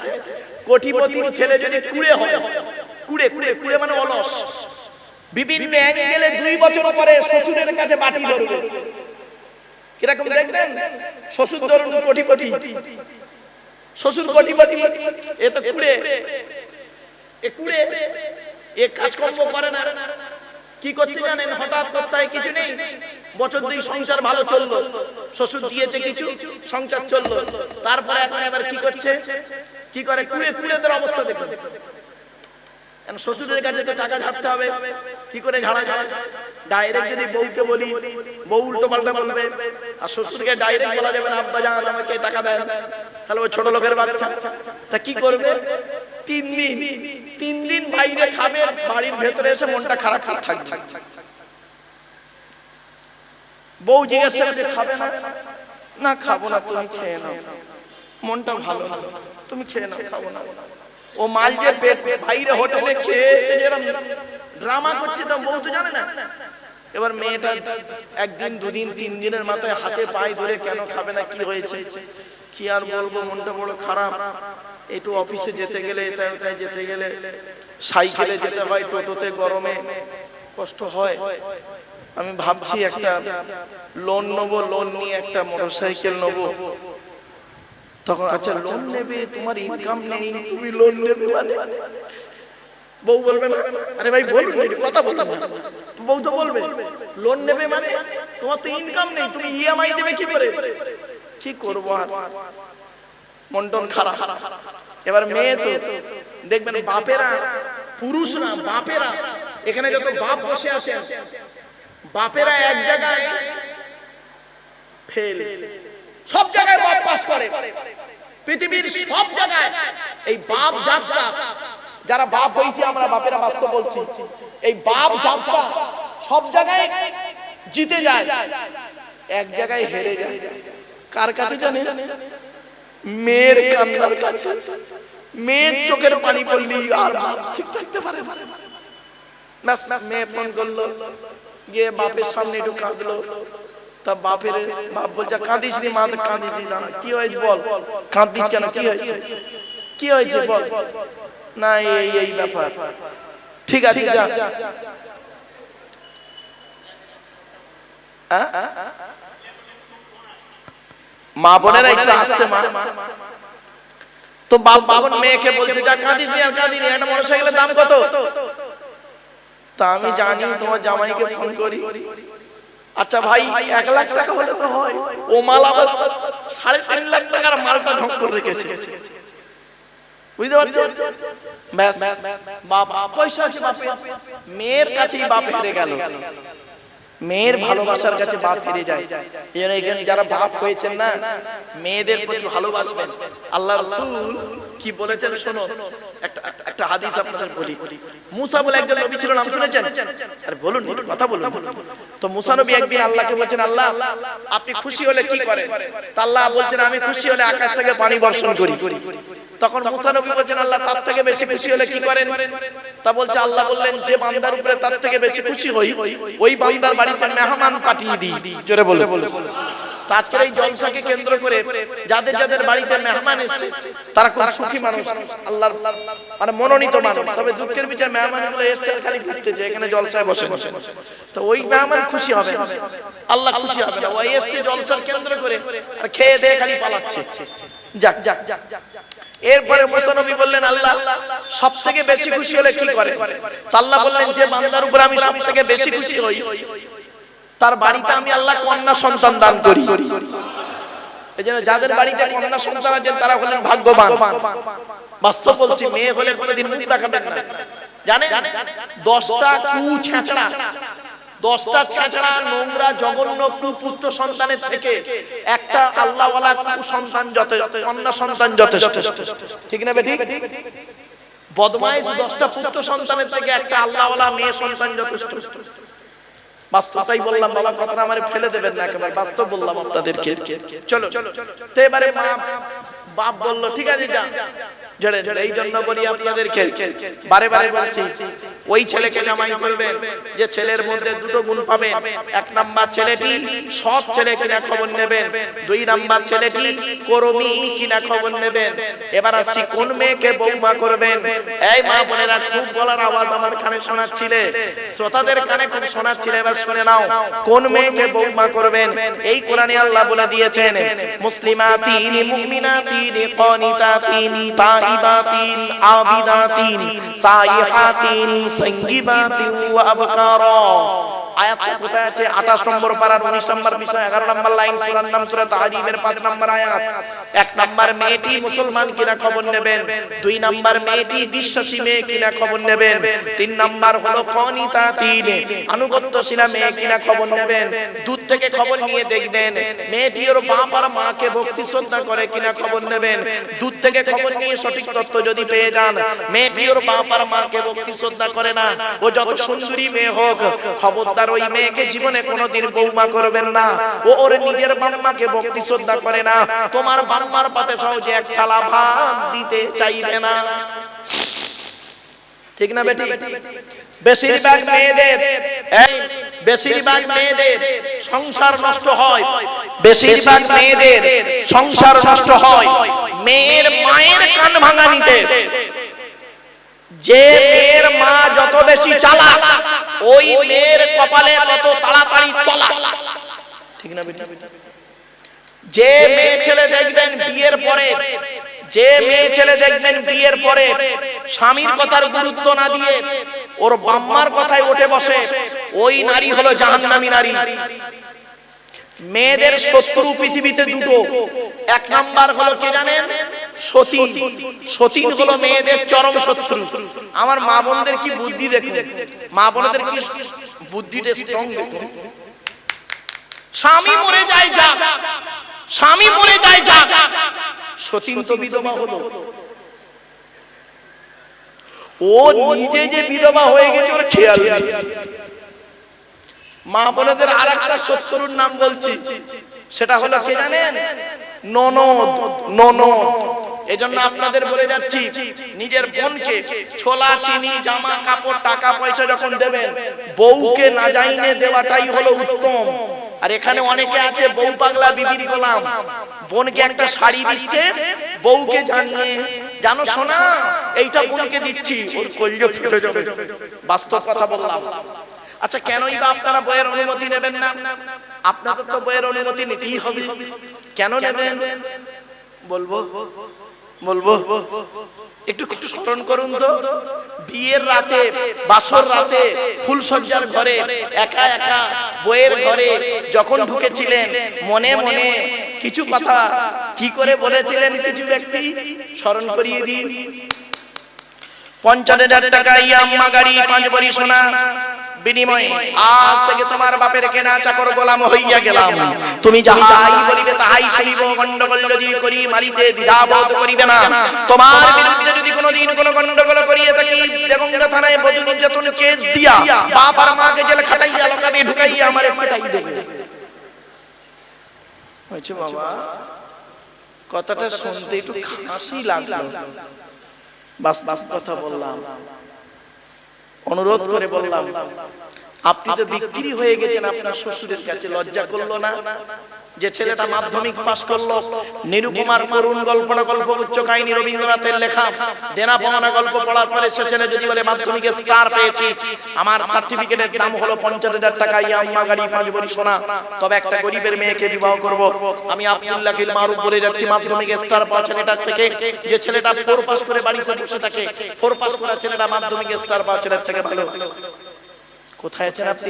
Speaker 1: কোটিপতির ছেলে যদি কুড়ে হয়, কুড়ে কুড়ে কুড়ে মানে অলস, বিভিন্ন অ্যাঙ্গেলে 2 বছর পরে শ্বশুরের কাছে বাটি ধরবে। কিরকম দেখবেন? শ্বশুর ধরুন কোটিপতি, শ্বশুর কোটিপতি, এ তো কুড়ে, এ কুড়ে, এ কাজকর্ম করে না। কি করছে জানেন? হঠাৎ করতে কিছু নেই, বছর 2 সংসার ভালো চললো, শ্বশুর দিয়েছে কিছু, সংসার চললো। তারপরে এখন এবার কি করছে? কি করে? কুড়ে কুড়েদের অবস্থা দেখুন। শ্বশুরের কাছে তো টাকা ঝাড়তে হবে, কি করে ঝাড়া যায়? ডাইরেক্ট যদি বউকে বলি, বউ উল্টো পাল্টা বলবে। আর শ্বশুরকে ডাইরেক্ট বলা যাবে না, আব্বা জান আমাকে টাকা দেন, তাহলে ওই ছোট লোকের বাচ্চা। তা কি করবে? 3 দিন বাইরে খাবে, বাড়ির ভেতরে এসে মনটা খারাপ খারাপ থাকবে। বউ জিজ্ঞাসা করছে খাবে না? না খাবো না, তুমি খেয়ে নাও, মনটা ভালো না, তুমি খেয়ে নাও, খাবো না। ও মাল যে পেট বাইরে হোটেলে খেয়েছে, যেরকম ড্রামা করছে, তো বউ তো জানে না। এবার মেয়েটা 1 দিন 2 দিন 3 দিনের মাথায় হাতে পায়ে ধরে কেন খাবে না, কি হয়েছে? কি আর বলবো, মনটা বড় খারাপ। একটু অফিসে যেতে গেলে, এটাই যেতে গেলে, সাইকেলে যেতে হয়, টোটোতে গরমে কষ্ট হয়। আমি ভাবছি একটা লোন নেবো, লোন নিয়ে একটা মোটরসাইকেল নেবো। তখন আচ্ছা লোন নেবে, তোমার ইনকাম নেই, তুমি লোন নেবে মানে? বউ বলবে না? আরে ভাই বলবে, কথা বলতে না। বউ তো বলবে লোন নেবে মানে তোমার তো ইনকাম নেই, তুমি ইএমআই দেবে কি করে? কি করবো আর, মন টন খারাপ। এবার মেয়ে তো দেখবেন বাপেরা, পুরুষরা বাপেরা, এখানে যত বাপ বসে আছেন, বাপেরা এক জায়গায় ফেল, সব জায়গায় বাপ পাস করে। পৃথিবীর সব জায়গায় এই বাপ যাত্রা, যারা বাপ হয়েছে আমরা বাপেরা বাস্তব বলছি, এই বাপ যাত্রা সব জায়গায় জিতে যায়, এক জায়গায় হেরে যায়। কার কাছে জানেন? মেয়ের কান্নার কাছে। মেয়ের চোখের পানি পড়লি আর ঠিক থাকতে পারে। মেয়ে ফোন করলো, গিয়ে বাপের সামনে একটু কাঁদলো। তা বাপ বলছে কাঁদিস নি মা? কাঁদিস না। কি হয়েছে বল, কাঁদিস কেন? কি হয়েছে? কি হয়েছে বল। না এই ব্যাপার। ঠিক আছে যা। মা বোনেরা একটু আসতে, মা তো বাপ মেয়েকে বলছে যা কাঁদিস নি, আর কাঁদিনি, একটা মোটরসাইকেলের দাম কত? তা আমি জানি তোমার জামাইকে ফোন করি। আচ্ছা ভাই 1 লাখ টাকা হলে তো হয়, ও মাল আবার 3.5 লাখ টাকার মালটা ঢোক করে রেখেছে। বুঝতে পারছেন? ব্যাস, বাপ পয়সা আছে বাপের, মেয়ের কাছেই বাপ হেরে গেল। মেয়ের ভালোবাসার কাছে বাপ ফিরে যায়। এজন্য এখানে যারা বাপ হয়েছেন না, মেয়েদের প্রতি ভালোবাসবেন। আল্লাহ রাসূল কি বলেছেন শোনো, একটা হাদিস আপনাদের বলি। মুসা বলে একজন নবী ছিল, নাম শুনেছেন? আরে বলুন, কথা বলুন। তো মুসা নবী একদিন আল্লাহকে বলছেন, আল্লাহ আপনি খুশি হলে কি করেন? তা আল্লাহ বলছেন, আমি খুশি হলে আকাশ থেকে পানি বর্ষণ করি। তখন মুসা নবী বলছেন, আল্লাহ তার থেকে বেশি খুশি হলে কি করেন? তা বলছে, আল্লাহ বললেন, যে বান্দার উপরে তার থেকে বেশি খুশি হই, ওই বান্দার বাড়িতে মেহমান পাঠিয়ে দিই। জোরে বলে। তো আজকের এই জলসাকে কেন্দ্র করে যাদের যাদের বাড়িতে মেহমান এসেছে তারা খুব সুখী মানুষ, আল্লাহর মানে মনোনীত মানুষ। তবে দুঃখের বিষয় মেহমানগুলো এসেছে খালি ঘুরতেছে, এখানে জলসায় বসে। তো ওই মেহমান খুশি হবে, আল্লাহ খুশি হবে না। ওই এসেছে জলসার কেন্দ্র করে আর খেয়ে দিয়ে খালি পালাচ্ছে। যাক। এরপরে মুসা নবী বললেন, আল্লাহ সবথেকে বেশি খুশি হলে কি করে? আল্লাহ বললেন, যে বান্দার উপর আমি সবথেকে বেশি খুশি হই তার বাড়িতে আমি আল্লাহ কন্যা সন্তান দান করি। এজন্য যাদের বাড়িতে কন্যা সন্তান আছেন তারা হলেন ভাগ্যবান। বাস্তব বলছি, মেয়ে হলে কোনোদিন মুখ দেখাবেন না। জানেন 10টা কুছেঁচড়া, 10টা ছেঁচড়া নোংরা জঘন্য কুপুত্র সন্তানের থেকে একটা আল্লাহওয়ালা কুসন্তান কন্যা সন্তান যথেষ্ট। ঠিক না বেঠিক? বদমাইশ 10টা পুত্র সন্তানের থেকে একটা আল্লাহওয়ালা মেয়ে সন্তান যথেষ্ট। বাস্তবটাই বললাম বাবা, কথাটা আমারে ফেলে দেবেন না, একেবারে বাস্তব বললাম আপনাদেরকে। চলো। তো এবারে বাপ বলল, ঠিক আছে যা। এই জন্য বলি আপনাদেরকে, বারে বারে বলছি, ওই ছেলেকে জামাই করবেন যে ছেলের মধ্যে দুটো গুণ পাবেন। 1 নাম্বার ছেলেটি সৎ ছেলে কিনা খবর নেবেন, 2 নাম্বার ছেলেটি কর্মী কিনা খবর নেবেন। এবার আসছি কোন মেয়েকে বৌমা করবেন। এই মা বোনেরা, খুব গলার আওয়াজ আমার কানে শোনাচ্ছিলে, শ্রোতাদের কানে খুব শোনাচ্ছিলে, এবার শুনে নাও কোন মেয়েকে বৌমা করবেন। এই কোরআনে আল্লাহ বলে দিয়েছেন, মুসলিমাতিন মুমিনাতিন কানিতাতিন তাইবাতিন আবিদাতিন সাইহাতিন সাইয়্যিবাতিন ওয়া আবকারা। আয়াত কোথায় আছে? 28 নম্বর পারার 19 নম্বর বিষয় 11 নম্বর লাইন, সূরার নাম সূরা তাহরিমের 5 নম্বর আয়াত। 1 নম্বর মেয়েটি মুসলমান কিনা খবর নেবেন, 2 নম্বর মেয়েটি বিশ্বাসী মেয়ে কিনা খবর নেবেন, 3 নম্বর হলো কানিতাতিন আনুগত্যশীলা মেয়ে কিনা খবর নেবেন। দূর থেকে খবর নিয়ে দেখবেন মেয়েটি ওর বাপ আর মাকে ভক্তি শ্রদ্ধা করে কিনা খবর নেবেন। দূর থেকে খবর নিয়ে সঠিক তথ্য যদি পেয়ে যান মেয়েটি ওর বাপ আর মাকে ভক্তি শ্রদ্ধা করে না, ও যত সুন্দরী মেয়ে হোক, খবরদার ওই মেয়েকে জীবনে কোনোদিন বৌমা করবেন না। ও ওর নিজের বাম্মাকে ভক্তি শ্রদ্ধা করে না, তোমার বাম্মার পাতে সহজে এক থালা ভাত দিতে চাইবে না। ঠিক না বেটি? বেশিরভাগ মেয়েদের সংসার নষ্ট হয়, বেশিরভাগ মেয়েদের সংসার নষ্ট হয় মেয়ের মায়ের কান ভাঙানিতে। যে মেয়ের মা যত বেশি চালাক, ওই মেয়ের কপালে তত তাড়াতাড়ি তলা। ঠিক না বেটি? যে মেয়ে ছেলে দেখবেন বিয়ের পরে স্বামীর কথার গুরুত্ব না দিয়ে ওর বাম্মার কথায় উঠে বসে, ওই নারী হলো জাহান্নামী নারী। মেয়েদের শত্রু পৃথিবীতে দুটো। 1 নাম্বার হলো কে জানেন? সতী। সতী হলো মেয়েদের চরম শত্রু। আমার মা বোনদের কি বুদ্ধি দেখুন, মা বোনদের কি বুদ্ধিটা স্ট্রং দেখুন। স্বামী মরে যায় যা, সতী তো বিধবা হলো, ও নিজে যে বিধবা হয়ে গেছে ওর খেয়াল নেই। মা বোনদের আরেকটা শত্রুর নাম বলছি, সেটা হলো কে জানেন? ননদ। এজন্য আপনাদের বলে যাচ্ছি, নিজের বোনকে ছোলা চিনি জামা কাপড় টাকা পয়সা যখন দেবেন, বউকে না জাইনে দেওয়াটাই হলো উত্তম। আর এখানে অনেকে আছে বউ পাগলা বিবির গোলাম, বোনকে একটা শাড়ি দিচ্ছে, বউকে জানিয়ে, জানো শোনা এইটা বোনকে দিচ্ছি, ওর কলিজা ফেটে যাবে। বাস্তব কথা বললাম। আচ্ছা, কেনই বা আপনারা বইয়ের অনুমতি নেবেন না? আপনাদের তো বইয়ের অনুমতি নিতেই হবে। কেন নেবেন বলবো একটু স্মরণ করুন তো। বিয়ের রাতে, বাসর রাতে, ফুলসজ্জার ঘরে একা একা বইয়ের ঘরে যখন ঢুকেছিলেন, মনে মনে কিছু কথা কি করে বলেছিলেন কিছু ব্যক্তি, স্মরণ করিয়ে দিন। 50,000 টাকা ইয়াম্মা গাড়ি, 5 ভরি সোনা, বিনিময়ে আজ থেকে তোমার বাপের কেনা চাকর গোলাম হইয়া গেলাম, তুমি যাহাই বলিবে তাহাই শুনিব, গন্ডগোল যদি করি মারিতে দ্বিধাবোধ করিবে না। তোমার বিরুদ্ধে যদি কোনোদিন কোনো গন্ডগোল করিয়ে থাকি দেগঙ্গা থানায় বধূ নির্যাতন কেস দিয়া বাপ আর মাকে জেলে খাটাইয়া লকাবে ঢুকাইয়া আমারে পেটাই দেবে। হয়েছে বাবা, কথাটা শুনতে একটু হাসি লাগলো, বাস্তব কথা বললাম, অনুরোধ করে বললাম, আপনি তো বিক্রি হয়ে গেছেন আপনার শ্বশুরের কাছে, লজ্জা করলো না? যে ছেলেটা মাধ্যমিক পাশ করলো, নিরুপমার করুণ গল্পটা গল্প উচ্চ কাহিনী রবীন্দ্রনাথের লেখা, দেনা পাওনা গল্প পড়ার পরে সে ছেলে যদি বলে মাধ্যমিকে স্টার পেয়েছি, আমার সার্টিফিকেটের দাম হলো 50,000 টাকা, ইয়াম্মা গাড়ি 5 ভরি সোনা, তবে একটা গরিবের মেয়েকে বিবাহ করব, আমি আব্দুল্লাহ কিল মারুফ বলে যাচ্ছি মাধ্যমিকে স্টার পাওয়া ছেলেটার থেকে যে ছেলেটা 4 পাস করে বাড়িতে বসে থাকে, 4 পাস করা ছেলেটা মাধ্যমিকে স্টার পাওয়া ছেলের থেকে ভালো। কোথায় আছেন আপনি?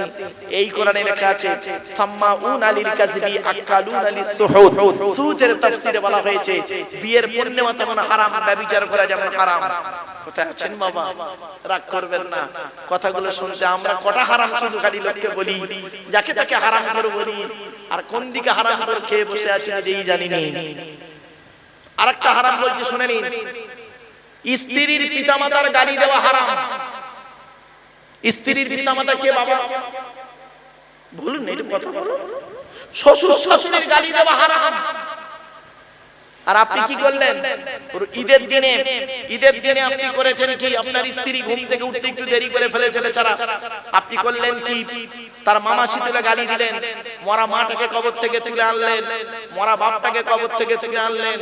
Speaker 1: এই কোরআনে লেখা আছে সাম্মাউনা লিল কাযিবি আকালুনা লিসসুহুদ, সুদের তাফসীরে বলা হয়েছে বিয়ের পূর্ণিমা যেমন হারাম, ব্যভিচার করা যেমন হারাম। কোথায় আছেন বাবা? রাগ করবেন না, কথাগুলো শুনতে আমরা কটা হারাম শুধু খালি লোককে বলি, যাকে তাকে হারাম করে বলি, আর কোন দিকে হারাম করে খেয়ে বসে আছি নিজেই জানি না। আরেকটা হারাম বলছি শুনে নিন, স্ত্রীর পিতামাতার গালি দেওয়া হারাম। স্ত্রীর পিতামাতা কে বাবা? বলুন একটু কথা বলুন। শ্বশুর শাশুড়ির গালি দেওয়া হারাম। আর আপনি কি করলেন? ঈদের দিনে আপনি করেছেন কি? আপনার স্ত্রী ঘুম থেকে উঠতে একটু দেরি করে ফেলেছে বেচারা, আপনি করলেন কি? তার মামাসি তুলে গালি দিলেন, মরা মাটাকে কবর থেকে তুলে আনলেন, মরা বাপটাকে কবর থেকে তুলে আনলেন,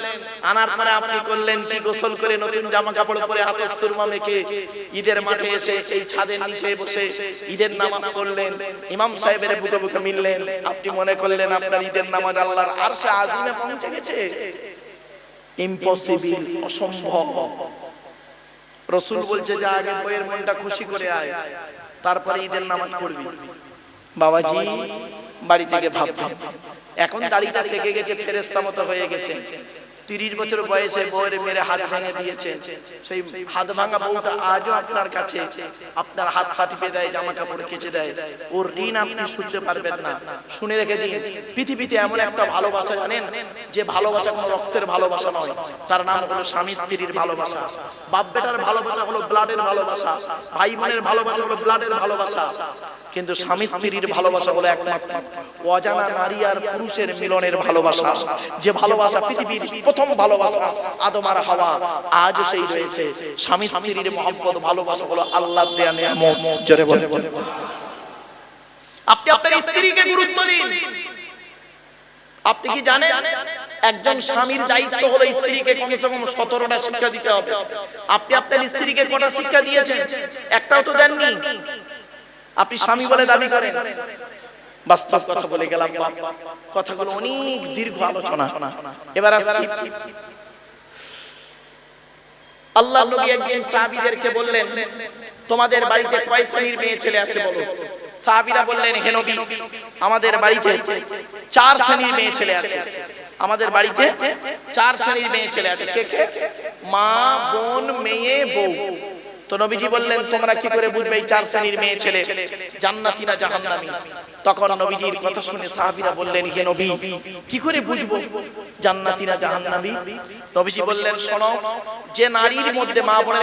Speaker 1: আনার পরে আপনি করলেন কি? গোসল করে নতুন জামা কাপড় পরে হাতে সুরমা মেখে ঈদের মাঠে এসে এই ছাদের নিচে বসে ঈদের নামাজ পড়লেন, ইমাম সাহেবের বুকে বুকে মিললেন, আপনি মনে করলেন আপনার ঈদের নামাজ আল্লাহর আরশে আজিমে পৌঁছে গেছে। ইম্পসিবল, অসম্ভব। রাসূল বলছে যে আগে বইয়ের মনটা খুশি করে আয়, তারপরে ঈদের নামাজ পড়বি। বাবাজি বাড়ি থেকে ভাববেন, এখন দাড়িটা পেকে গেছে, ফেরেশতা মতো হয়ে গেছে, 30 বছর বয়সে বউয়ের মেরে হাত ভেঙে দিয়েছে, সেই হাত ভাঙা বউটা আজও আপনার কাছে আপনার হাত পা টিপে দেয়, জামা কাপড় কেচে দেয়, ওর ঋণ আপনি শুনতে পারবেন না। শুনে রেখে দিন, পৃথিবীতে এমন একটা ভালোবাসা জানেন যে ভালোবাসা কোনো রক্তের ভালোবাসা নয়, তার নাম হলো স্বামী স্ত্রীর ভালোবাসা। বাপ বেটার ভালোবাসা হলো ব্লাডের ভালোবাসা, ভাই বোনের ভালোবাসা হলো ব্লাডের ভালোবাসা, কিন্তু স্বামী স্ত্রীর ভালোবাসা হলো একমাত্র অজানা নারী আর পুরুষের মিলনের ভালোবাসা। যে ভালোবাসা পৃথিবীর প্রথম ভালোবাসা আদম আর হাওয়া, আজও সেই রয়েছে। স্বামী স্ত্রীর মহব্বত ভালোবাসা হলো আল্লাহর দেয়া নিয়ামত। জোরে বলুন। আপনি আপনার স্ত্রীকে গুরুত্ব দিন। আপনি কি জানেন একজন স্বামীর দায়িত্ব হলো স্ত্রীকে কমসে কম 17টা শিক্ষা দিতে হবে। আপনি আপনার স্ত্রীকে কটা শিক্ষা দিয়েছেন? একটাও তো দেননি। আপনি স্বামী বলে দাবি করেন। বাস্তব কথা বলে গেলাম, কথাগুলো অনেক দীর্ঘ আলোচনা। এবার আসছি, আল্লাহর নবী একদিন সাহাবীদেরকে বললেন, তোমাদের বাড়িতে কয় শ্রেণীর মেয়ে ছেলে আছে বলো? সাহাবীরা বললেন, হে নবী, আমাদের বাড়িতে 4 শ্রেণীর মেয়ে ছেলে আছে। আমাদের বাড়িতে 4 শ্রেণীর মেয়ে ছেলে আছে। কে কে? মা, বোন, মেয়ে, বউ। তো নবীজি বললেন, তোমরা কি করে বুঝবে এই 4 শ্রেণীর মেয়ে ছেলে জান্নাতি না জাহান্নামী? তখন নবীজির কথা শুনে সাহাবীরা বললেন, হে নবী, কি করে বুঝবো জান্নাতি না জাহান্নামী? নবীজি বললেন, শোনো, যে নারীর মধ্যে মা বোনের